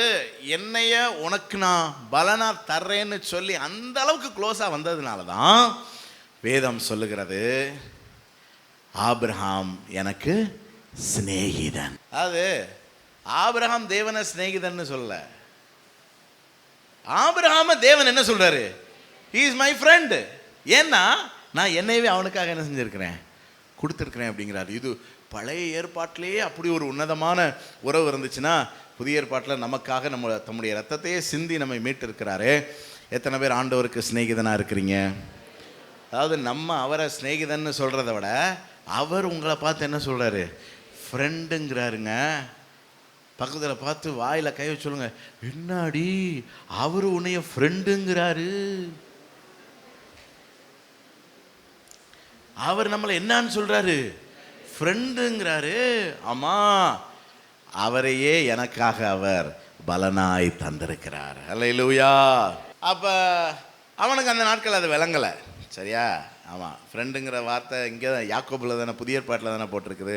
என்னைய உனக்கு நான் பலனா தர்றேன்னு சொல்லி அந்த அளவுக்கு க்ளோஸா வந்ததுனால தான் வேதம் சொல்லுகிறது, ஆபிரகாம் எனக்கு சிநேகிதன். அதாவது ஆபிரகாம் தேவனை சிநேகிதன்னு சொல்ல, ஆபிரகாம தேவன் என்ன சொல்றாரு? he is my friend. ஏன்னா நான் என்னையவே அவனுக்காக என்ன செஞ்சிருக்கிறேன்? கொடுத்துருக்கிறேன் அப்படிங்கிறாரு. இது பழைய ஏற்பாட்டிலேயே அப்படி ஒரு உன்னதமான உறவு இருந்துச்சுன்னா, புதிய ஏற்பாட்டில் நமக்காக தம்முடைய ரத்தத்தையே சிந்தி நம்மை மீட்டு இருக்கிறாரு. எத்தனை பேர் ஆண்டவருக்கு சிநேகிதனாக இருக்கிறீங்க? அதாவது நம்ம அவரை சிநேகிதன்னு சொல்கிறத விட அவர் உங்களை பார்த்து என்ன சொல்கிறாரு? ஃப்ரெண்டுங்கிறாருங்க. பக்கத்தில் பார்த்து வாயில் கை வச்சு சொல்லுங்க, என்னாடி அவர் உன்னைய ஃப்ரெண்டுங்கிறாரு. அவர் நம்மளை என்னன்னு சொல்கிறாரு? ஃப்ரெண்டுங்கிறாரு. ஆமா, அவரையே எனக்காக அவர் பலனாய் தந்திருக்கிறார். அல்லேலூயா. அப்ப அவனுக்கு அந்த நாட்கள் அது விளங்கலை. சரியா? ஆமாம், ஃப்ரெண்டுங்கிற வார்த்தை இங்கே தான் யாக்கோபில் தானே, புதிய ஏற்பாட்டில் தானே போட்டிருக்குது.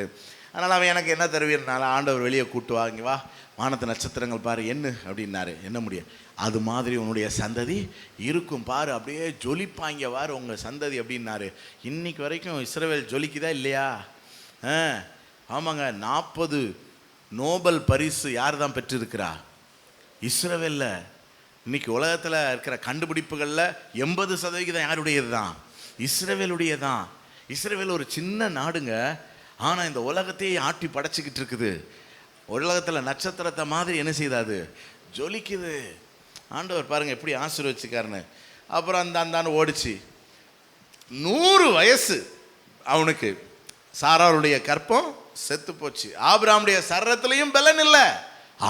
அதனால் அவன் எனக்கு என்ன தருவீர்னால ஆண்டவர் வெளியே கூட்டு வா, இங்கே வா, வானத்து நட்சத்திரங்கள் பாரு என்ன அப்படின்னாரு. என்ன முடியும்? அது மாதிரி உன்னுடைய சந்ததி இருக்கும் பாரு, அப்படியே ஜொலிப்பாங்க வாரு உங்கள் சந்ததி அப்படின்னாரு. இன்னைக்கு வரைக்கும் இஸ்ரவேல் ஜொலிக்குதா இல்லையா? ஆமாங்க, 40 நோபல் பரிசு யார் தான் பெற்றிருக்கிறா? இஸ்ரவேலில். இன்னைக்கு உலகத்தில் இருக்கிற கண்டுபிடிப்புகளில் 80% யாருடையது தான்? இஸ்ரவேலுடைய தான். இஸ்ரவேல் ஒரு சின்ன நாடுங்க, ஆனால் இந்த உலகத்தையே ஆட்டி படைச்சிக்கிட்டு இருக்குது. உலகத்தில் நட்சத்திரத்தை மாதிரி என்ன செய்தாது? ஜொலிக்குது. ஆண்டவர் பாருங்க எப்படி ஆசீர்வதிச்சுக்காருன்னு. அப்புறம் அந்த ஓடிச்சு. 100 வயசு அவனுக்கு. சாராருடைய கற்பம் செத்து போச்சு. ஆபிரகாமுடைய சரீரத்திலையும் பலன் இல்லை,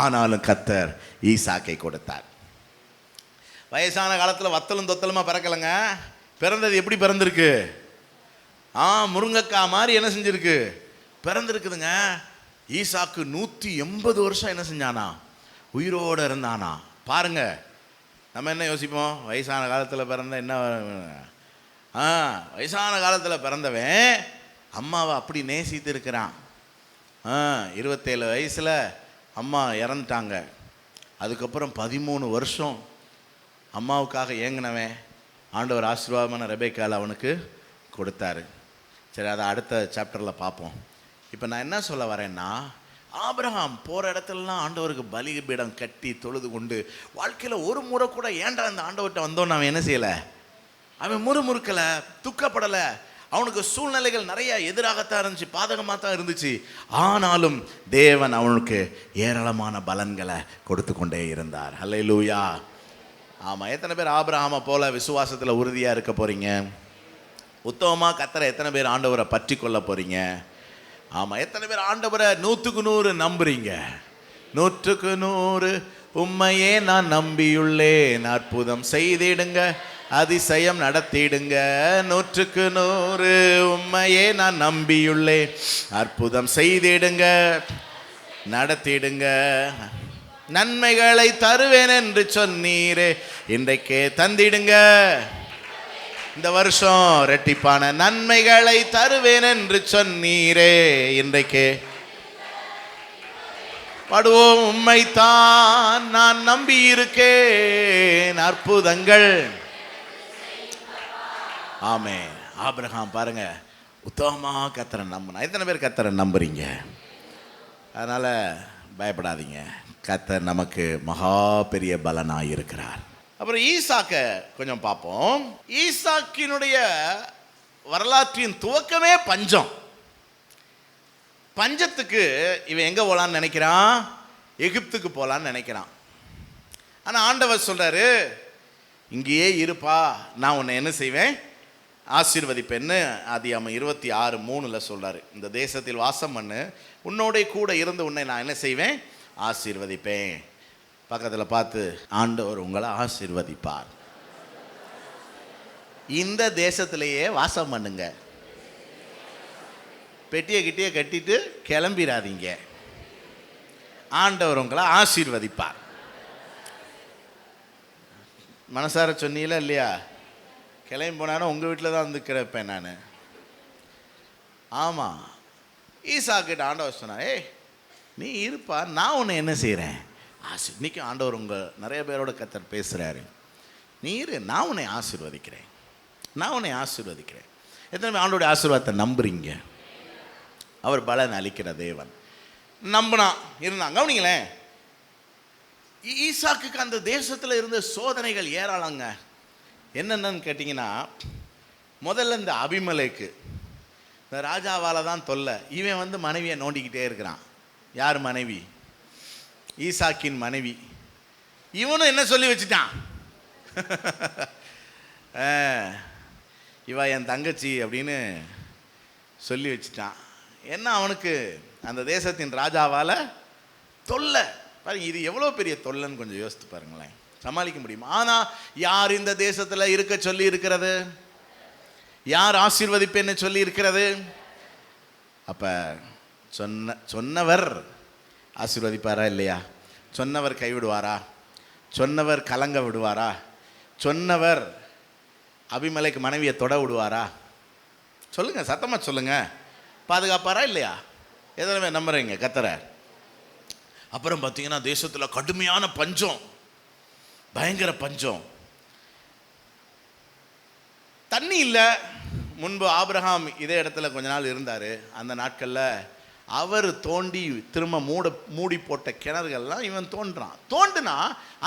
ஆனாலும் கர்த்தர் ஈசாக்கை கொடுத்தார். வயசான காலத்தில் வத்தலும் தொத்தலுமா பிறக்கலைங்க. பிறந்தது எப்படி பிறந்திருக்கு? முருங்கைக்காய் மாதிரி என்ன செஞ்சிருக்கு? பிறந்திருக்குதுங்க. ஈசாக்கு 180 வருஷம் என்ன செஞ்சானா? உயிரோடு இருந்தானா. பாருங்க, நம்ம என்ன யோசிப்போம்? வயசான காலத்தில் பிறந்த என்ன? வயசான காலத்தில் பிறந்தவன் அம்மாவை அப்படி நேசித்து இருக்கிறான். 27 வயசில் அம்மா இறந்துட்டாங்க. அதுக்கப்புறம் 13 வருஷம் அம்மாவுக்காக ஏங்கினவன் ஆண்டவர் ஆசீர்வாதமான ரெபேக்கால் அவனுக்கு கொடுத்தாரு. சரி, அதை அடுத்த சாப்டரில் பார்ப்போம். இப்போ நான் என்ன சொல்ல வரேன்னா, ஆபிரகாம் போகிற இடத்துலலாம் ஆண்டவருக்கு பலிபீடம் கட்டி தொழுது கொண்டு வாழ்க்கையில் ஒரு முறை கூட ஏன்டா இந்த ஆண்டவர்கிட்ட வந்தோன்னு அவன் என்ன செய்யலை? அவன் முறுமுறுக்கலை, துக்கப்படலை. அவனுக்கு சூழ்நிலைகள் நிறைய எதிராகத்தான் இருந்துச்சு, பாதகமாக தான் இருந்துச்சு. ஆனாலும் தேவன் அவனுக்கு ஏராளமான பலன்களை கொடுத்து கொண்டே இருந்தார். ஹல்லேலூயா. ஆமாம், எத்தனை பேர் ஆபிரகாமை போல விசுவாசத்தில் உறுதியாக இருக்க போகிறீங்க? உத்தமமாக கர்த்தரை எத்தனை பேர் ஆண்டவரை பற்றி கொள்ள போகிறீங்க? ஆமாம், எத்தனை பேர் ஆண்டவரை 100க்கு 100 நம்புறீங்க? 100க்கு 100 உம்மையே நான் நம்பியுள்ளேன், அற்புதம் செய்திடுங்க, அதிசயம் நடத்திடுங்க. 100க்கு 100 உம்மையே நான் நம்பியுள்ளேன், அற்புதம் செய்திடுங்க, நடத்திடுங்க. நன்மைகளை தருவேன் என்று சொன்னீரே, இன்றைக்கே தந்திடுங்க. இந்த வருஷம் ரெட்டிப்பான நன்மைகளை தருவேன் என்று சொன்னீரே, இன்றைக்கே படுவோம். உம்மைத்தான் நான் நம்பி இருக்கேன், அற்புதங்கள். ஆமே. ஆபிரகாம் பாருங்க, உத்தமமா கர்த்தரை நம்பினா. எத்தனை பேர் கர்த்தரை நம்புறீங்க? அதனால பயப்படாதீங்க, கர்த்தர் நமக்கு மகா பெரிய பலனாக இருக்கிறார். அப்புறம் ஈசாக்க கொஞ்சம் பார்ப்போம். ஈசாக்கினுடைய வரலாற்றின் துவக்கமே பஞ்சம். பஞ்சத்துக்கு இவன் எங்கே போகலான்னு நினைக்கிறான்? எகிப்துக்கு போகலான்னு நினைக்கிறான். ஆனால் ஆண்டவர் சொல்கிறாரு, இங்கேயே இருப்பா, நான் உன்னை என்ன செய்வேன்? ஆசீர்வதிப்பேன்னு ஆதியாகமம் 26:3 சொல்கிறாரு. இந்த தேசத்தில் வாசம் பண்ணு, உன்னோட கூட இருந்து உன்னை நான் என்ன செய்வேன்? ஆசீர்வதிப்பேன். பக்கத்தில் பார்த்து, ஆண்டவர் உங்களை ஆசீர்வதிப்பார். இந்த தேசத்திலேயே வாசம் பண்ணுங்க, பெட்டியை கிட்டியை கட்டிட்டு கிளம்பிடாதீங்க, ஆண்டவர் உங்களை ஆசீர்வதிப்பார். மனசார சொன்னீங்களா இல்லையா? கிளம்பி போனாலும் உங்கள் வீட்டில் தான் வந்து கிடப்பேன் நான். ஆமாம், ஈசாக்கிட்ட ஆண்டவர் சொன்னார், ஏய் நீ இருப்பா, நான் உன்னை என்ன செய்கிறேன்? இன்னைக்கு ஆண்டவர் உங்கள் நிறைய பேரோட கர்த்தர் பேசுகிறாரு. நீ இரு, நான் உன்னை ஆசீர்வதிக்கிறேன், நான் உன்னை ஆசீர்வதிக்கிறேன். எத்தனை ஆண்டோடைய ஆசீர்வாதத்தை நம்புறீங்க? அவர் பலன் அளிக்கிற தேவன். நம்பினா இருந்தாங்க. கவனிங்களேன், ஈசாக்குக்கு அந்த தேசத்தில் இருந்த சோதனைகள் ஏராளங்க. என்னென்னு கேட்டிங்கன்னா, முதல்ல இந்த அபிமெலேக்கு, இந்த ராஜாவால் தான் தொல்லை. இவன் வந்து மனைவியை நோண்டிக்கிட்டே இருக்கிறான். யார் மனைவி? ஈசாக்கின் மனைவி. இவனும் என்ன சொல்லி வச்சுட்டான்? இவ என் தங்கச்சி அப்படின்னு சொல்லி வச்சுட்டான். என்ன அவனுக்கு அந்த தேசத்தின் ராஜாவால் தொல்லை. பாருங்க, இது எவ்வளோ பெரிய தொல்லைன்னு கொஞ்சம் யோசித்து பாருங்களேன். சமாளிக்க முடியுமா? ஆனால் யார் இந்த தேசத்தில் இருக்க சொல்லி இருக்கிறது? யார் ஆசீர்வதிப்பேன்னு சொல்லி இருக்கிறது? அப்போ சொன்னவர் ஆசீர்வதிப்பாரா இல்லையா? சொன்னவர் கைவிடுவாரா? சொன்னவர் கலங்க விடுவாரா? சொன்னவர் அபிமெலேக்கு மனைவியை தொட விடுவாரா? சொல்லுங்க, சத்தமா சொல்லுங்க. பாதுகாப்பாரா இல்லையா? எதனால நம்புறீங்க கர்த்தரை? அப்புறம் பார்த்தீங்கன்னா தேசத்தில் கடுமையான பஞ்சம், பயங்கர பஞ்சம், தண்ணி இல்லை. முன்பு ஆபிரகாம் இதே இடத்துல கொஞ்ச நாள் இருந்தார். அந்த நாட்களில் அவர் தோண்டி திரும்ப மூடி போட்ட கிணறுகள்லாம் இவன் தோண்டுனா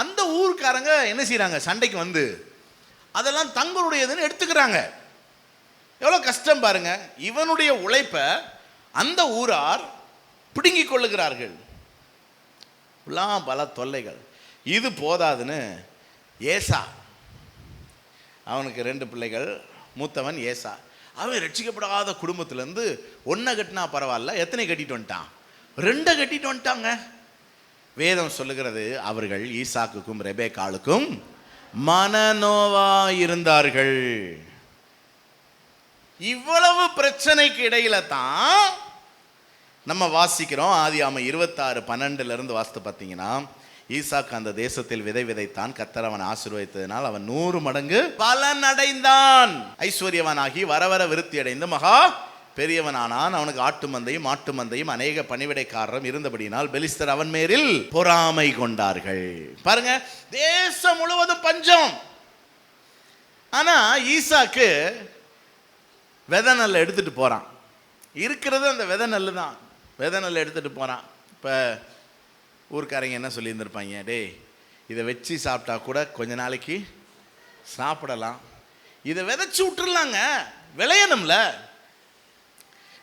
அந்த ஊருக்காரங்க என்ன செய்கிறாங்க, சண்டைக்கு வந்து அதெல்லாம் தங்களுடையதுன்னு எடுத்துக்கிறாங்க. எவ்வளோ கஷ்டம் பாருங்க. இவனுடைய உழைப்பை அந்த ஊரார் பிடுங்கி கொள்ளுகிறார்கள். பல தொல்லைகள். இது போதாதுன்னு ஏசா, அவனுக்கு 2 பிள்ளைகள், மூத்தவன் ஏசா. அவன் ரட்சிக்கப்படாத குடும்பத்திலேருந்து 1 கட்டினா பரவாயில்ல, எத்தனை கட்டிட்டு வந்துட்டான்? 2 கட்டிட்டு வந்துட்டாங்க. வேதம் சொல்லுகிறது, அவர்கள் ஈசாக்குக்கும் ரெபேக்காளுக்கும் மனநோவா இருந்தார்கள். இவ்வளவு பிரச்சனைக்கு இடையில தான் நம்ம வாசிக்கிறோம். ஆதியாகமம் 26:12 வாசித்து பார்த்தீங்கன்னா, ஈசாக்கு அந்த தேசத்தில் விதை விதைத்தான், கர்த்தர் அவன் ஆசீர்வதித்ததினால் அவன் 100 மடங்கு பலன் அடைந்தான், ஐஸ்வர்யவனாகி வர வர விருத்தி அடைந்து மகா பெரியவனானான். அவனுக்கு ஆட்டு மந்தையும் மாட்டு மந்தையும் அநேக பணிவிடைக்காரரும் இருந்தபடியினால் பெலிஸ்தர் அவன் மேரில் பொறாமை கொண்டார்கள். பாருங்க, தேசம் முழுவதும் பஞ்சம். ஆனா ஈசாக்கு விதை நெல்லை எடுத்துட்டு போறான். இருக்கிறது அந்த விதை நெல்லு தான். விதை நெல்லை எடுத்துட்டு போறான். இப்போ ஊருக்காரங்க என்ன சொல்லியிருந்திருப்பாங்க, டேய் இதை வச்சு சாப்பிட்டா கூட கொஞ்ச நாளைக்கு சாப்பிடலாம், இதை விதைச்சி விட்டுருலாங்க, விளையணும்ல.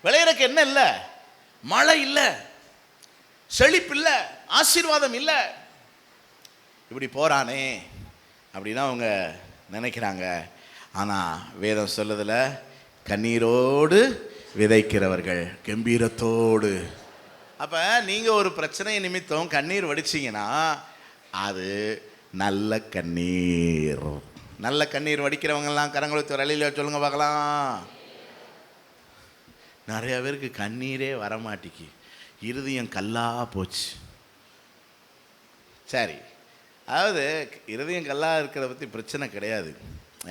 விளையிறக்கு என்ன இல்லை? மழை இல்லை, செழிப்பு இல்லை, ஆசீர்வாதம் இல்லை. இப்படி போறானே அப்படின்னா அவங்க நினைக்கிறாங்க. ஆனால் வேதம் சொல்லுதில் கண்ணீரோடு விதைக்கிறவர்கள் கம்பீரத்தோடு. அப்போ நீங்கள் ஒரு பிரச்சனை நிமித்தம் கண்ணீர் வடிச்சிங்கன்னா அது நல்ல கண்ணீர். நல்ல கண்ணீர் வடிக்கிறவங்கெல்லாம் கரங்களுக்கு ரலியில் சொல்லுங்க பார்க்கலாம். நிறைய பேருக்கு கண்ணீரே வரமாட்டிக்கு, இருதயம் கல்லாக போச்சு. சரி, அதாவது இருதயம் கல்லாக இருக்கிறத பற்றி பிரச்சனை கிடையாது.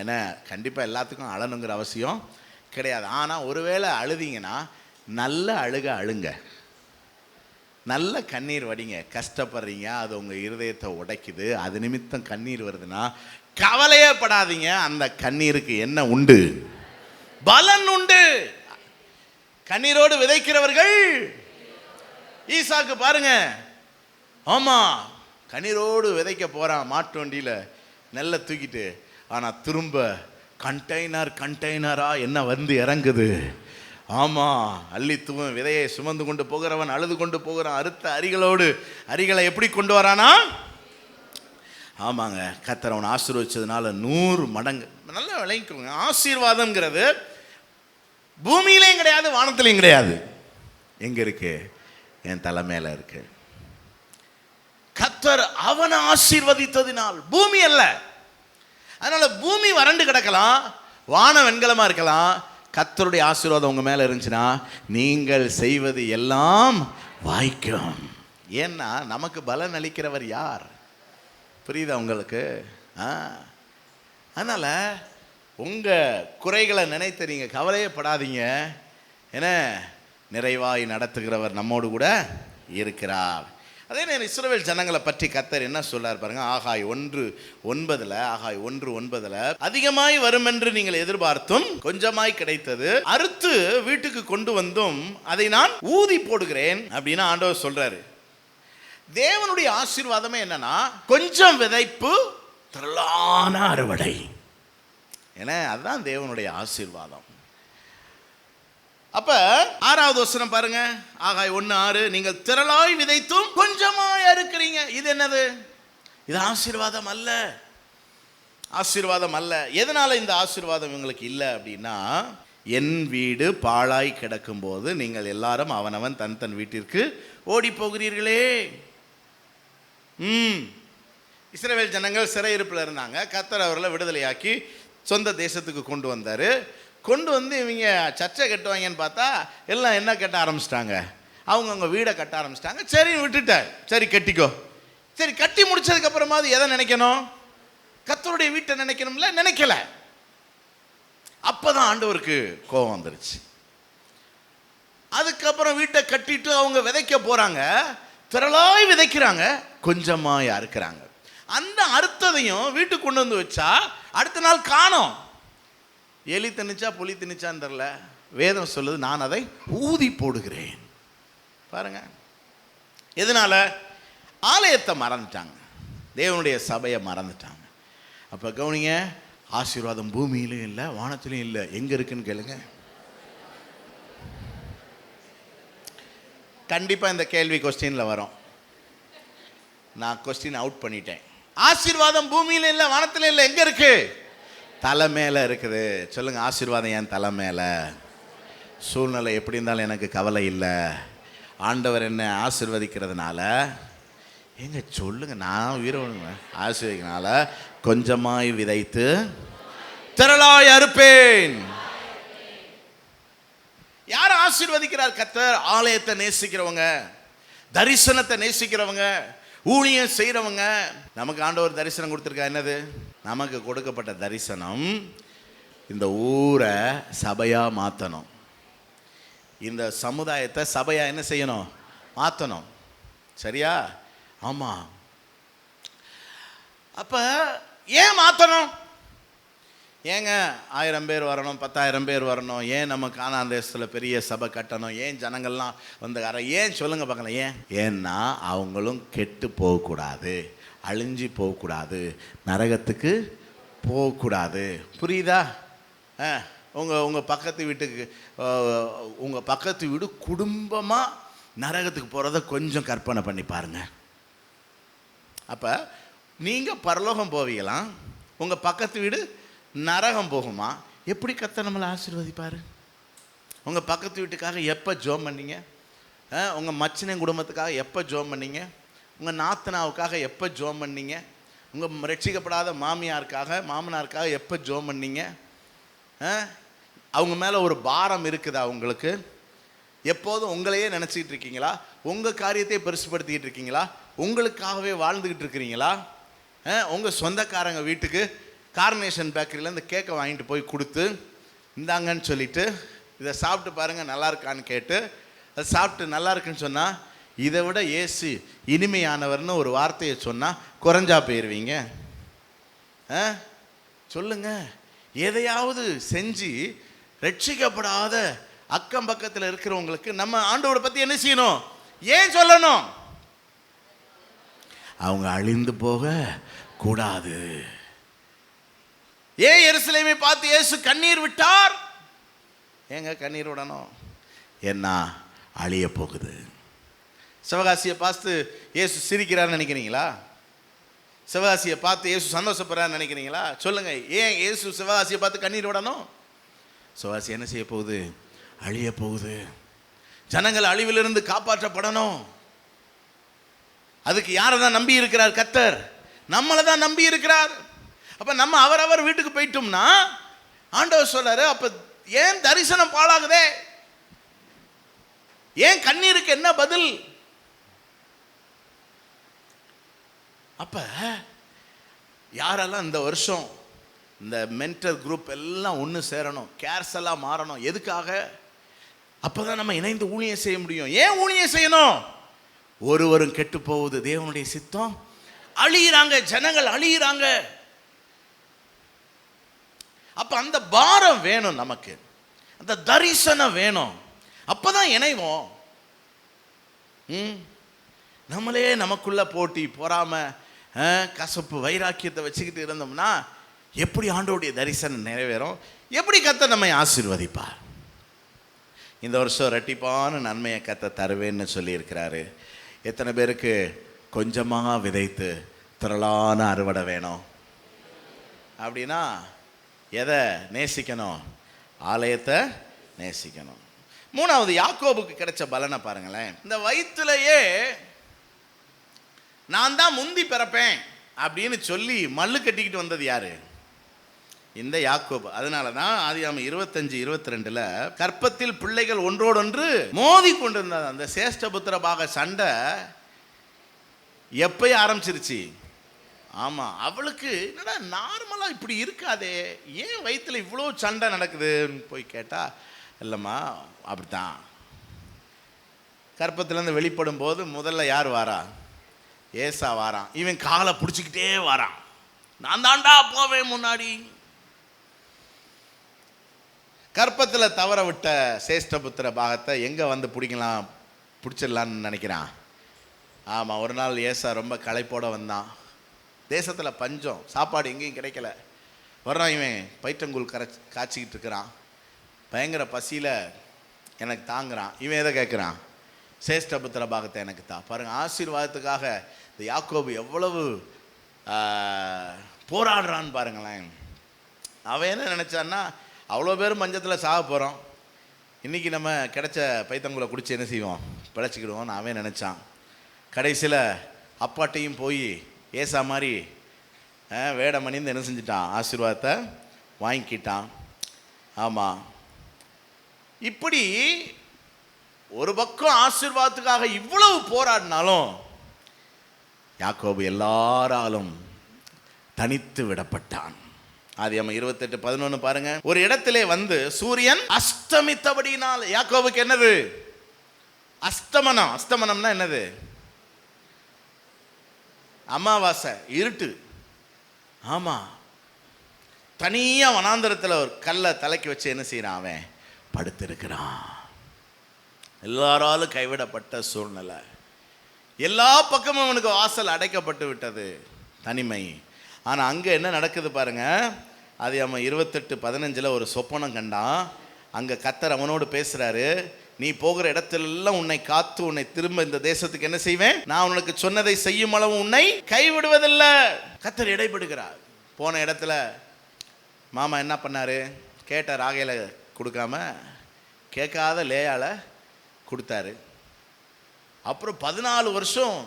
ஏன்னா கண்டிப்பாக எல்லாத்துக்கும் அழணுங்கிற அவசியம் கிடையாது. ஆனால் ஒருவேளை அழுதிங்கன்னா நல்ல அழுங்க, நல்ல கண்ணீர் வடிங்க. கஷ்டப்படுறீங்க, அது உங்கள் இருதயத்தை உடைக்குது, அது நிமித்தம் கண்ணீர் வருதுன்னா கவலையே படாதீங்க. அந்த கண்ணீருக்கு என்ன உண்டு? பலன் உண்டு. கண்ணீரோடு விதைக்கிறவர்கள். ஈசாக்கு பாருங்க, ஆமா கண்ணீரோடு விதைக்க போறான் மாட்டு வண்டியில் நெல்லை தூக்கிட்டு. ஆனால் திரும்ப கண்டெய்னரா என்ன வந்து இறங்குது. ஆமாம், அள்ளித்துவம் விதையை சுமந்து கொண்டு போகிறவன் அழுது கொண்டு போகிறான். அறுத்த அரிகளை எப்படி கொண்டு வரானா? ஆமாங்க, கர்த்தர் அவன் ஆசீர்வதிச்சதுனால 100 மடங்கு. நல்லா விளங்கிக்கோங்க, ஆசீர்வாதம்ங்கிறது பூமியிலையும் கிடையாது, வானத்திலையும் கிடையாது. எங்க இருக்கு? என் தலைமையில இருக்கு. கர்த்தர் அவனை ஆசீர்வதித்ததினால், பூமி அல்ல. அதனால பூமி வறண்டு கிடக்கலாம், வானம் வெண்கலமா இருக்கலாம். கர்த்தருடைய ஆசீர்வாதம் உங்க மேல இருந்துச்சுன்னா நீங்கள் செய்வது எல்லாம் வாய்க்கும். ஏன்னா நமக்கு பலன் அளிக்கிறவர் யார்? புரியுதா உங்களுக்கு? அதனால உங்க குறைகளை நினைத்து நீங்க கவலையே படாதீங்க. ஏன்னா நிறைவாய் நடத்துகிறவர் நம்மோடு கூட இருக்கிறார். அதே நேரம் இஸ்ரவேல் ஜனங்களை பற்றி கர்த்தர் என்ன சொல்றார் பாருங்க. ஆகாய் 1:9 அதிகமாய் வரும் என்று நீங்கள் எதிர்பார்த்தும் கொஞ்சமாய் கிடைத்தது, அறுத்து வீட்டுக்கு கொண்டு வந்தும் அதை நான் ஊதி போடுகிறேன் அப்படின்னு ஆண்டவர் சொல்றாரு. தேவனுடைய ஆசீர்வாதமே என்னன்னா கொஞ்சம் விதைப்பு திரளான அறுவடை. ஏன்னா அதுதான் தேவனுடைய ஆசீர்வாதம். அப்ப 6வது வசனம் பாருங்க, ஆகாய் 1:6 நீங்கள் திரளாய் விதைத்தும் கொஞ்சமாய் அறுக்கிறீங்க. இது என்னது? இது ஆசீர்வாதம் அல்ல. ஆசீர்வாதம் அல்ல. எதனால இந்த ஆசீர்வாதம் உங்களுக்கு இல்லை அப்படின்னா, என் வீடு பாழாய் கிடக்கும் போது நீங்கள் எல்லாரும் அவனவன் தன் வீட்டிற்கு ஓடி போகிறீர்களே. இஸ்ரவேல் ஜனங்கள் சிறையிருப்பில் இருந்தாங்க. கர்த்தர் அவர்களை விடுதலையாக்கி சொந்த தேசத்துக்கு கொண்டு வந்தார். கொண்டு வந்து இவங்க சர்ச்சை கட்டுவாங்கன்னு பார்த்தா எல்லாம் என்ன கட்ட ஆரம்பிச்சிட்டாங்க, அவங்க வீடை கட்ட ஆரம்பிச்சிட்டாங்க. சரி விட்டுட்டார், சரி கட்டிக்கோ. சரி கட்டி முடிச்சதுக்கு அப்புறமா எதை நினைக்கணும்? கர்த்தருடைய வீட்டை நினைக்கணும்ல, நினைக்கல. அப்பதான் ஆண்டவருக்கு கோபம் வந்துருச்சு. அதுக்கப்புறம் வீட்டை கட்டிட்டு அவங்க விதைக்க போறாங்க. திரளாய் விதைக்கிறாங்க, கொஞ்சமாய் அறுக்கிறாங்க. அந்த அறுத்ததையும் வீட்டுக்கு கொண்டு வந்து வச்சா அடுத்த நாள் காணோம். எலி திணிச்சா புலி திணிச்சான்னு தெரியல. வேதம் சொல்லுது, நான் அதை ஊதி போடுகிறேன். பாருங்க, எதனால? ஆலயத்தை மறந்துட்டாங்க, தேவனுடைய சபையை மறந்துட்டாங்க. அப்போ கவனிங்க, ஆசீர்வாதம் பூமியிலும் இல்லை, வானத்திலும் இல்லை. எங்கே இருக்குன்னு கேளுங்க. கண்டிப்பாக இந்த கேள்வி கொஸ்டினில் வரும். நான் கொஸ்டின் அவுட் பண்ணிட்டேன். ஆசீர்வாதம் பூமியில இல்லை, வானத்தில் இல்லை. எங்கே இருக்கு? தலை மேலே இருக்குது. சொல்லுங்க, ஆசீர்வாதம் என் தலை மேலே. சூழ்நிலை எப்படி இருந்தாலும் எனக்கு கவலை இல்லை. ஆண்டவர் என்ன ஆசீர்வதிக்கிறதுனால, எங்க சொல்லுங்க, நான் உயிரோடுங்க. ஆசீர்வதிக்கிறதுனால கொஞ்சமாய் விதைத்து திரளாய் அறுப்பேன். யார் ஆசீர்வதிக்கிறார்? கர்த்தர். ஆலயத்தை நேசிக்கிறவங்க, தரிசனத்தை நேசிக்கிறவங்க, ஊழியம் செய்கிறவங்க. நமக்கு ஆண்டவர் தரிசனம் கொடுத்துருக்கா. என்னது நமக்கு கொடுக்கப்பட்ட தரிசனம்? இந்த ஊரை சபையா மாற்றணும். இந்த சமுதாயத்தை சபையா என்ன செய்யணும்? மாற்றணும். சரியா? ஆமாம். அப்போ ஏன் மாற்றணும்? ஏங்க 1000 பேர் வரணும், 10,000 பேர் வரணும்? ஏன் நம்ம கானான் தேசத்தில் பெரிய சபை கட்டணும்? ஏன் ஜனங்கள்லாம் வந்து ஏன் சொல்லுங்க பார்க்கலாம். ஏன்னா அவங்களும் கெட்டு போகக்கூடாது, அழிஞ்சு போகக்கூடாது, நரகத்துக்கு போகக்கூடாது. புரியுதா? உங்கள் பக்கத்து வீட்டுக்கு, உங்கள் பக்கத்து வீடு குடும்பமாக நரகத்துக்கு போகிறத கொஞ்சம் கற்பனை பண்ணி பாருங்கள். அப்போ நீங்கள் பரலோகம் போவீங்களாம், உங்கள் பக்கத்து வீடு நரகம் போகுமா? எப்படி கர்த்தர் நம்மளை ஆசீர்வதிப்பார்? உங்கள் பக்கத்து வீட்டுக்காக எப்போ ஜோம் பண்ணீங்க? உங்கள் மச்சினன் குடும்பத்துக்காக எப்போ ஜோம் பண்ணீங்க? உங்கள் நாத்தனாவுக்காக எப்போ ஜோம் பண்ணீங்க? உங்கள் ரட்சிக்கப்படாத மாமியாருக்காக மாமனாருக்காக எப்போ ஜோம் பண்ணீங்க? அவங்க மேலே ஒரு பாரம் இருக்குதா உங்களுக்கு? எப்போதும் உங்களையே நினச்சிக்கிட்டு இருக்கீங்களா? உங்கள் காரியத்தை பெருசுப்படுத்திக்கிட்டு இருக்கீங்களா? உங்களுக்காகவே வாழ்ந்துக்கிட்டு இருக்கிறீங்களா? உங்கள் சொந்தக்காரங்க வீட்டுக்கு கார்னேஷன் பேக்கரியில் இந்த கேக்கை வாங்கிட்டு போய் கொடுத்து, இந்தாங்கன்னு சொல்லிவிட்டு, இதை சாப்பிட்டு பாருங்கள் நல்லா இருக்கான்னு கேட்டு, அதை சாப்பிட்டு நல்லா இருக்குன்னு சொன்னால், இதை விட இயேசு இனிமையானவர்னு ஒரு வார்த்தையை சொன்னால் குறைஞ்சா போயிடுவீங்க? சொல்லுங்க. எதையாவது செஞ்சு ரட்சிக்கப்படாத அக்கம் பக்கத்தில் இருக்கிறவங்களுக்கு நம்ம ஆண்டவரை பற்றி என்ன செய்யணும்? ஏன் சொல்லணும்? அவங்க அழிந்து போக கூடாது. ஏன் எருசலேமை பார்த்து இயேசு கண்ணீர் விட்டார்? ஏங்க கண்ணீர் விடணும்? என்ன அழிய போகுது. சிவகாசியை பார்த்து இயேசு சிரிக்கிறார்னு நினைக்கிறீங்களா? சிவகாசியை பார்த்து இயேசு சந்தோஷப்படுறான்னு நினைக்கிறீங்களா? சொல்லுங்க, ஏன் இயேசு சிவகாசியை பார்த்து கண்ணீர் விடணும்? சிவகாசி என்ன செய்ய போகுது? அழிய போகுது. ஜனங்கள் அழிவிலிருந்து காப்பாற்றப்படணும். அதுக்கு யாரை தான் நம்பி இருக்கிறார்? கர்த்தர் நம்மளை தான் நம்பி இருக்கிறார். அப்ப நம்ம அவரவர் வீட்டுக்கு போயிட்டோம்னா ஆண்டவர் சொல்றாரு, அப்ப ஏன் தரிசனம் பாழாகுதே? ஏன் கண்ணீருக்கு என்ன பதில்? அப்ப யாரெல்லாம் இந்த வருஷம் இந்த மென்டர் குரூப் எல்லாம் ஒன்று சேரணும், கேர்ஸ் எல்லாம் மாறணும். எதுக்காக? அப்பதான் நம்ம இணைந்து ஊழியம் செய்ய முடியும். ஏன் ஊழியம் செய்யணும்? ஒருவரும் கெட்டு போவது தேவனுடைய சித்தம். அழியிறாங்க, ஜனங்கள் அழியிறாங்க. அப்ப அந்த பாரம் வேணும் நமக்கு, அந்த தரிசனம் வேணும். அப்பதான் இணைவோம். நம்மளே நமக்குள்ள போட்டி, பொறாம, கசப்பு, வைராக்கியத்தை வச்சுக்கிட்டு இருந்தோம்னா எப்படி ஆண்டவருடைய தரிசனம் நிறைவேறும்? எப்படி கர்த்தர் நம்மை ஆசீர்வதிப்பார்? இந்த வருஷம் இரட்டிப்பான நன்மையை கர்த்தர் தருவேன்னு சொல்லியிருக்கிறாரு. எத்தனை பேருக்கு கொஞ்சமாக விதைத்து திரளான அறுவடை வேணும்? அப்படின்னா எதை நேசிக்கணும்? ஆலயத்தை நேசிக்கணும். மூணாவது, யாக்கோபுக்கு கிடைச்ச பலனை பாருங்களேன். இந்த வயிற்றுலையே நான் தான் முந்தி பிறப்பேன் அப்படின்னு சொல்லி மல்லு கட்டிக்கிட்டு வந்தது யாரு? இந்த யாக்கோபு. அதனால தான் ஆதியாகமம் 25:22 கற்பத்தில் பிள்ளைகள் ஒன்றோடொன்று மோதி கொண்டிருந்தது. அந்த சேஷ்டபுத்திர பாக சண்டை எப்பயும் ஆரம்பிச்சிருச்சு? ஆமாம், அவளுக்கு என்னடா நார்மலாக இப்படி இருக்காதே, ஏன் வயிற்றுல இவ்வளோ சண்டை நடக்குதுன்னு போய் கேட்டால், இல்லைம்மா அப்படித்தான். கற்பத்துலேருந்து வெளிப்படும் போது முதல்ல யார் வாரா? ஏசா வாரான். இவன் காலை பிடிச்சிக்கிட்டே வாரான். நான் தாண்டா போவேன் முன்னாடி. கற்பத்தில் தவற விட்ட சேஷ்டபுத்திர பாகத்தை எங்கே வந்து பிடிச்சிடலான்னு நினைக்கிறான். ஆமாம், ஒரு நாள் ஏசா ரொம்ப களைப்போட வந்தான். தேசத்தில் பஞ்சம், சாப்பாடு எங்கேயும் கிடைக்கல. வர்றான், இவன் பைட்டங்கூழ் காய்ச்சிக்கிட்டு இருக்கிறான். பயங்கர பசியில் எனக்கு தாங்குறான். இவன் எதை கேட்குறான்? சேஷ்டபுத்திர பாகத்தை எனக்கு தான். பாருங்கள், ஆசீர்வாதத்துக்காக இந்த யாக்கோபு எவ்வளவு போராடுறான்னு பாருங்களேன். அவன் என்ன நினச்சான்னா, அவ்வளோ பேரும் பஞ்சத்தில் சாக போகிறோம், இன்றைக்கி நம்ம கிடைச்ச பைத்தங்குளை குடிச்சு என்ன செய்வோம், பிழைச்சிக்கிடுவோம்னு அவன் நினச்சான். கடைசியில் அப்பாட்டையும் போய் ஏசா மாதிரி வேடம் அணிந்து என்ன செஞ்சிட்டான், ஆசீர்வாதத்தை வாங்கிக்கிட்டான். ஆமாம், இப்படி ஒரு பக்கம் ஆசீர்வாதத்துக்காக இவ்வளவு போராடினாலும் யாக்கோபு எல்லாராலும் தனித்து விடப்பட்டான். ஆதியாகமம் 28:11 பாருங்க. ஒரு இடத்திலே வந்து சூரியன் அஸ்தமித்தபடியினால், யாக்கோபுக்கு என்னது அஸ்தமனம்? அஸ்தமனம்னா என்னது? அமாவாசை, இருட்டு. ஆமா, தனியா வனாந்தரத்தில் ஒரு கல்லை தலைக்கு வச்சு என்ன செய்யறான், அவன் படுத்திருக்கிறான். எல்லாராலும் கைவிடப்பட்ட சூழ்நிலை, எல்லா பக்கமும் அவனுக்கு வாசல் அடைக்கப்பட்டு விட்டது, தனிமை. ஆனால் அங்கே என்ன நடக்குது பாருங்க. அது அவன் 28:15 ஒரு சொப்பனம் கண்டான். அங்கே கர்த்தர் அவனோடு பேசுகிறாரு. நீ போகிற இடத்திலெல்லாம் உன்னை காத்து உன்னை திரும்ப இந்த தேசத்துக்கு என்ன செய்வேன், நான் உனக்கு சொன்னதை செய்யும் அளவு உன்னை கைவிடுவதில்லை. கர்த்தர் இடைப்படுகிறார். போன இடத்துல மாமா என்ன பண்ணாரு, கேட்ட ராகையில கொடுக்காம கேட்காத லேயால கொடுத்தாரு. அப்புறம் 14 வருஷம்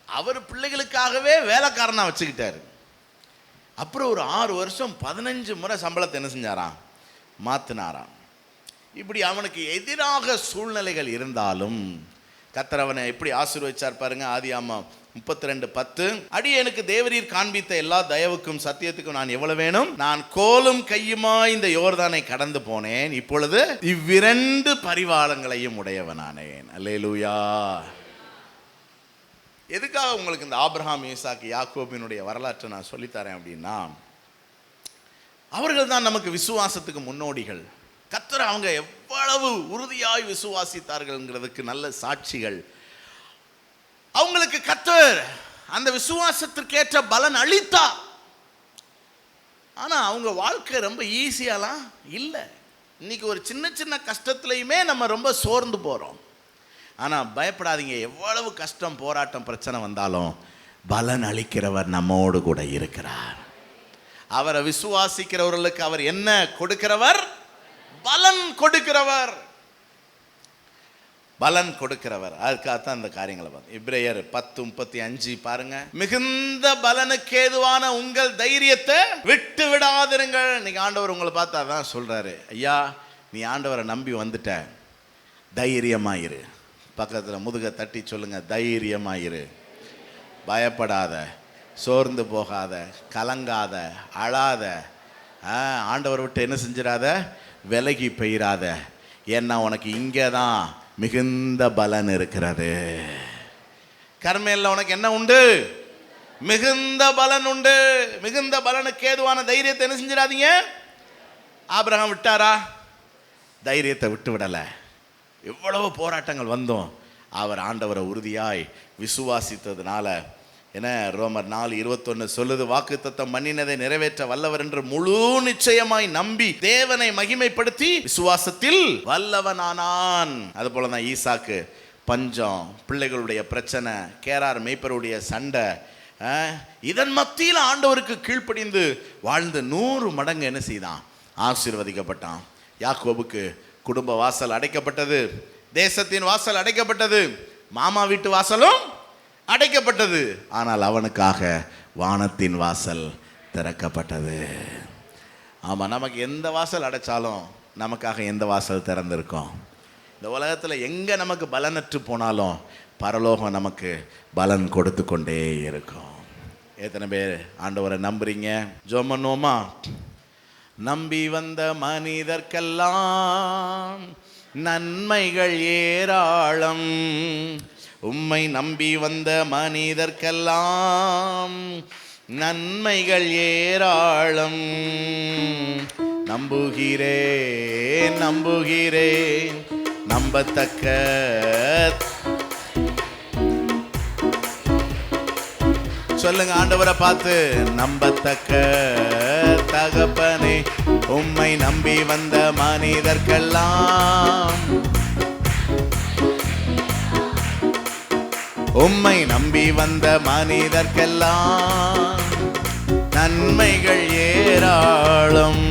அவர் பிள்ளைகளுக்காகவே வேலைக்காரனா வச்சுக்கிட்டாரு. அப்புறம் ஒரு 6 வருஷம் 15 முறை சம்பளத்தை என்ன செஞ்சாராம், மாத்தினாராம். இப்படி அவனுக்கு எதிராக சூழ்நிலைகள் இருந்தாலும் கர்த்தர் அவனை எப்படி ஆசீர்வதிச்சார் பாருங்க. ஆதியாகமம் 32:10 அடியேனுக்கு தேவரீர் காண்பித்த எல்லா தயவுக்கும் சத்தியத்துக்கும் நான் எவ்வளவு வேணும், நான் கோலும் கையுமா இந்த யோர்தானை கடந்து போனேன், இப்பொழுது இவ்விரண்டு பரிவாரங்களையும் உடையவனானேன். அல்லேலூயா. எதுக்காக உங்களுக்கு இந்த ஆபிரகாம், ஈசாக்கு, யாக்கோபினுடைய வரலாற்றை நான் சொல்லித்தரேன் அப்படின்னா, அவர்கள் தான் நமக்கு விசுவாசத்துக்கு முன்னோடிகள். கர்த்தர் அவங்க எவ்வளவு உறுதியாய் விசுவாசித்தார்கள்ங்கிறதுக்கு நல்ல சாட்சிகள். அவங்களுக்கு கர்த்தர் அந்த விசுவாசத்திற்கேற்ற பலன் அளித்தா. ஆனா அவங்க வாழ்க்கை ரொம்ப ஈஸியாலாம் இல்லை. இன்னைக்கு ஒரு சின்ன சின்ன கஷ்டத்துலையுமே நம்ம ரொம்ப சோர்ந்து போறோம். ஆனால் பயப்படாதீங்க, எவ்வளவு கஷ்டம், போராட்டம், பிரச்சனை வந்தாலும் பலன் அளிக்கிறவர் நம்மோடு கூட இருக்கிறார். அவரை விசுவாசிக்கிறவர்களுக்கு அவர் என்ன கொடுக்கிறவர், பலன் கொடுக்கிறவர். பலன் கொடுக்கிறவர். அதுக்காகத்தான் இந்த காரியங்களை பார்த்து எபிரேயர் 10:35 பாருங்க. மிகுந்த பலனுக்கு ஏதுவான உங்கள் தைரியத்தை விட்டு விடாதிருங்கள். இன்னைக்கு ஆண்டவர் உங்களை பார்த்து அதான் சொல்றாரு, ஐயா நீ ஆண்டவரை நம்பி வந்துட்ட, தைரியமாயிரு. பக்கத்தில் முதுக தட்டி சொல்லுங்க, தைரியமாயிரு, பயப்படாத, சோர்ந்து போகாத, கலங்காத, அழாத, ஆண்டவரை விட்டு என்ன செஞ்சிடாத, விலகி பெய்யாத. ஏன்னா உனக்கு இங்கே தான் மிகுந்த பலன் இருக்கிறது. கர்மேல்ல உனக்கு என்ன உண்டு, மிகுந்த பலன் உண்டு. மிகுந்த பலனுக்கு ஏதுவான தைரியத்தை என்ன செஞ்சிடாதீங்க. ஆபிரகாம் விட்டாரா? தைரியத்தை விட்டு விடல. எவ்வளவு போராட்டங்கள் வந்தோம், அவர் ஆண்டவரை உறுதியாய் விசுவாசித்ததுனால என்ன ரோமர் 4:21 சொல்லுது, வாக்குத்தத்தம் பண்ணினதை நிறைவேற்ற வல்லவர் என்று முழு நிச்சயமாய் நம்பி தேவனை மகிமைப்படுத்தி விசுவாசத்தில் வல்லவனானான். அது போலதான் ஈசாக்கு பஞ்சம், பிள்ளைகளுடைய பிரச்சனை, கேரார் மேய்ப்பருடைய சண்டை, இதன் மத்தியில் ஆண்டவருக்கு கீழ்ப்படிந்து வாழ்ந்து 100 மடங்கு என்ன செய்தான், ஆசீர்வதிக்கப்பட்டான். யாக்கோபுக்கு குடும்ப வாசல் அடைக்கப்பட்டது, தேசத்தின் வாசல் அடைக்கப்பட்டது, மாமா வீட்டு வாசலும் அடைக்கப்பட்டது. ஆனால் அவனுக்காக வானத்தின் வாசல் திறக்கப்பட்டது. ஆமாம், நமக்கு எந்த வாசல் அடைச்சாலும் நமக்காக எந்த வாசல் திறந்திருக்கும். இந்த உலகத்தில் எங்கே நமக்கு பலனற்று போனாலும் பரலோகம் நமக்கு பலன் கொடுத்து கொண்டே இருக்கும். எத்தனை பேர் ஆண்டவரை நம்புறீங்க? ஜெபம் பண்ணுவோமா? நம்பி வந்த மனிதர்க்கெல்லாம் நன்மைகள் ஏராளம். உம்மை நம்பி வந்த மனிதர்க்கெல்லாம் நன்மைகள் ஏராளம். நம்புகிறேன் நம்புகிறேன் நம்பத்தக்க சொல்லுங்க ஆண்டவரை பார்த்து, நம்பத்தக்க தகப்பனே உம்மை நம்பி வந்த மனிதர்க்கெல்லாம் உம்மை நம்பி வந்த மனிதர்க்கெல்லாம் நன்மைகள் ஏராளம்.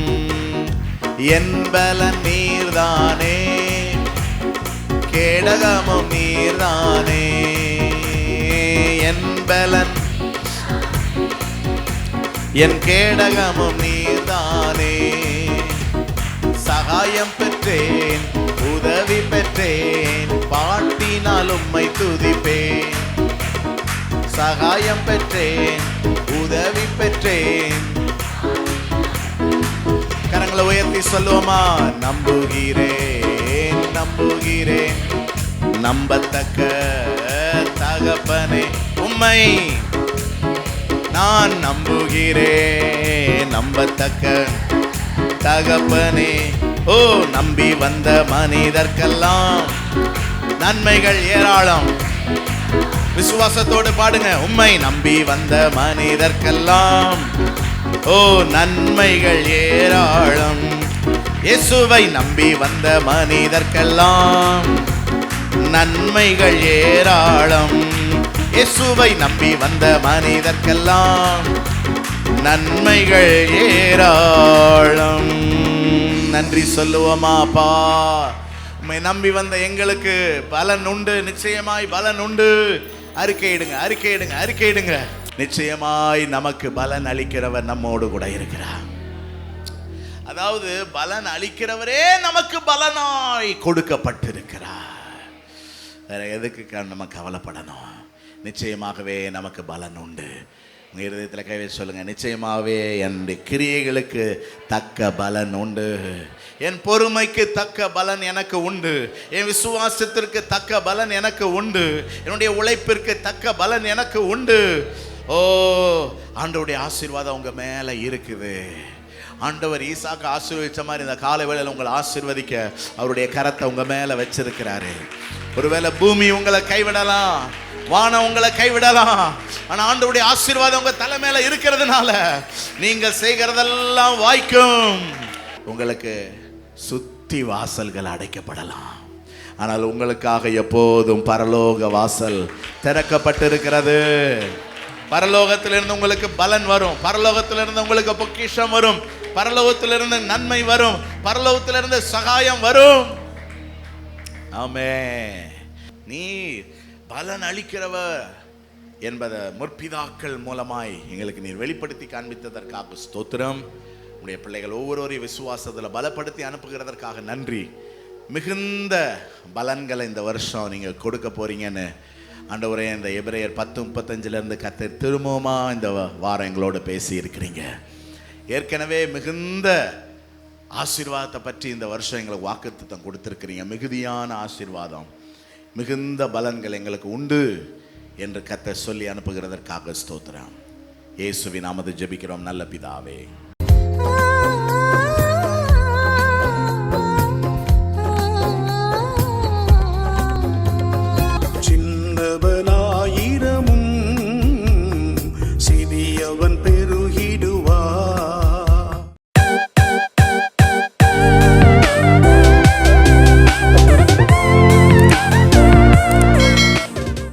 என் பலன் நீர்தானே, கேடகமும் நீர்தானே. என் பலன் என் கேடகமும் நீர்தானே. சகாயம் பெற்றேன், உதவி பெற்றேன், பாட்டினால் உம்மை துதிப்பேன். சகாயம் பெற்றேன், உதவி பெற்றேன். கரங்களை உயர்த்தி சொல்லுவோமா? நம்புகிறேன் நம்புகிறேன் நம்பத்தக்க தகப்பனே உம்மை நான் நம்புகிறேன். நம்பத்தக்க தகப்பனே, ஓ நம்பி வந்த மனிதர்க்கெல்லாம் நன்மைகள் ஏராளம். விசுவாசத்தோடு பாடுங்க. உம்மை நம்பி வந்த மனிதர்க்கெல்லாம் ஓ நன்மைகள் ஏராளம். இயேசுவை நம்பி வந்த மனிதர்க்கெல்லாம் நன்மைகள் ஏராளம். இயேசுவை நம்பி வந்த மனிதர்க்கெல்லாம் நன்மைகள் ஏராளம். நன்றி சொல்லுவோமா? அப்பா, உம்மை நம்பி வந்த எங்களுக்கு பலன் உண்டு, நிச்சயமாய் பலன் உண்டு. அறிக்கையிடுங்க அறிக்கையிடுங்க அறிக்கையிடுங்க. நிச்சயமாய் நமக்கு பலன் அளிக்கிறவர் நம்மோடு கூட இருக்கிறார். அதாவது பலன் அளிக்கிறவரே நமக்கு பலனாய் கொடுக்கப்பட்டிருக்கிறார். வேற எதுக்கு நம்ம கவலைப்படணும்? நிச்சயமாகவே நமக்கு பலன் உண்டு. உங்கள் இருதயத்தில் கைவை சொல்லுங்க. நிச்சயமாகவே என் கிரியைகளுக்கு தக்க பலன் உண்டு. என் பொறுமைக்கு தக்க பலன் எனக்கு உண்டு. என் விசுவாசத்திற்கு தக்க பலன் எனக்கு உண்டு. என்னுடைய உழைப்பிற்கு தக்க பலன் எனக்கு உண்டு. ஓ, ஆண்டவருடைய ஆசீர்வாதம் உங்க மேல இருக்குது. ஆண்டவர் ஈசாக்கு ஆசீர்வதிச்ச மாதிரி இந்த காலை வேளையில உங்களை ஆசீர்வதிக்க அவருடைய கரத்தை உங்க மேல வச்சிருக்கிறாரு. ஒருவேளை பூமி உங்களை கைவிடலாம், வானம் உங்களை கைவிடலாம், ஆனா ஆண்டவருடைய ஆசீர்வாதம் உங்க தலை மேல இருக்கிறதுனால நீங்க செய்கிறதெல்லாம் வாய்க்கும். உங்களுக்கு சுத்தி வாசல்கள் அடைக்கப்படலாம், ஆனால் உங்களுக்காக எப்போதும் பரலோக வாசல் திறக்கப்பட்டிருக்கிறது. பரலோகத்திலிருந்து உங்களுக்கு பலன் வரும், பரலோகத்திலிருந்து உங்களுக்கு பொக்கிஷம் வரும், பரலோகத்திலிருந்து நன்மை வரும், பரலோகத்திலிருந்து சகாயம் வரும். ஆமென். நீ பலன் அளிக்கிறவர் என்பதை முற்பிதாக்கள் மூலமாய் எங்களுக்கு நீர் வெளிப்படுத்தி காண்பித்ததற்காக ஸ்தோத்திரம். உடைய பிள்ளைகள் ஒவ்வொருவரையும் விசுவாசத்தில் பலப்படுத்தி அனுப்புகிறதற்காக நன்றி. மிகுந்த பலன்களை இந்த வருஷம் நீங்கள் கொடுக்க போறீங்கன்னு ஆண்டவரே, இந்த எபிரேயர் 10:35 கர்த்தர் திரும்பவுமா இந்த வாரம் எங்களோடு பேசி இருக்கிறீங்க. ஏற்கனவே மிகுந்த ஆசீர்வாதத்தை பற்றி இந்த வருஷம் எங்களுக்கு வாக்குத்தத்தம் கொடுத்திருக்கிறீங்க. மிகுதியான ஆசீர்வாதம், மிகுந்த பலன்கள் எங்களுக்கு உண்டு என்று கர்த்தர் சொல்லி அனுப்புகிறதற்காக ஸ்தோத்திரம். இயேசுவின் நாமத்தில் ஜெபிக்கிறோம் நல்ல பிதாவே. சின்னவனாயிரமும் சிறியவன்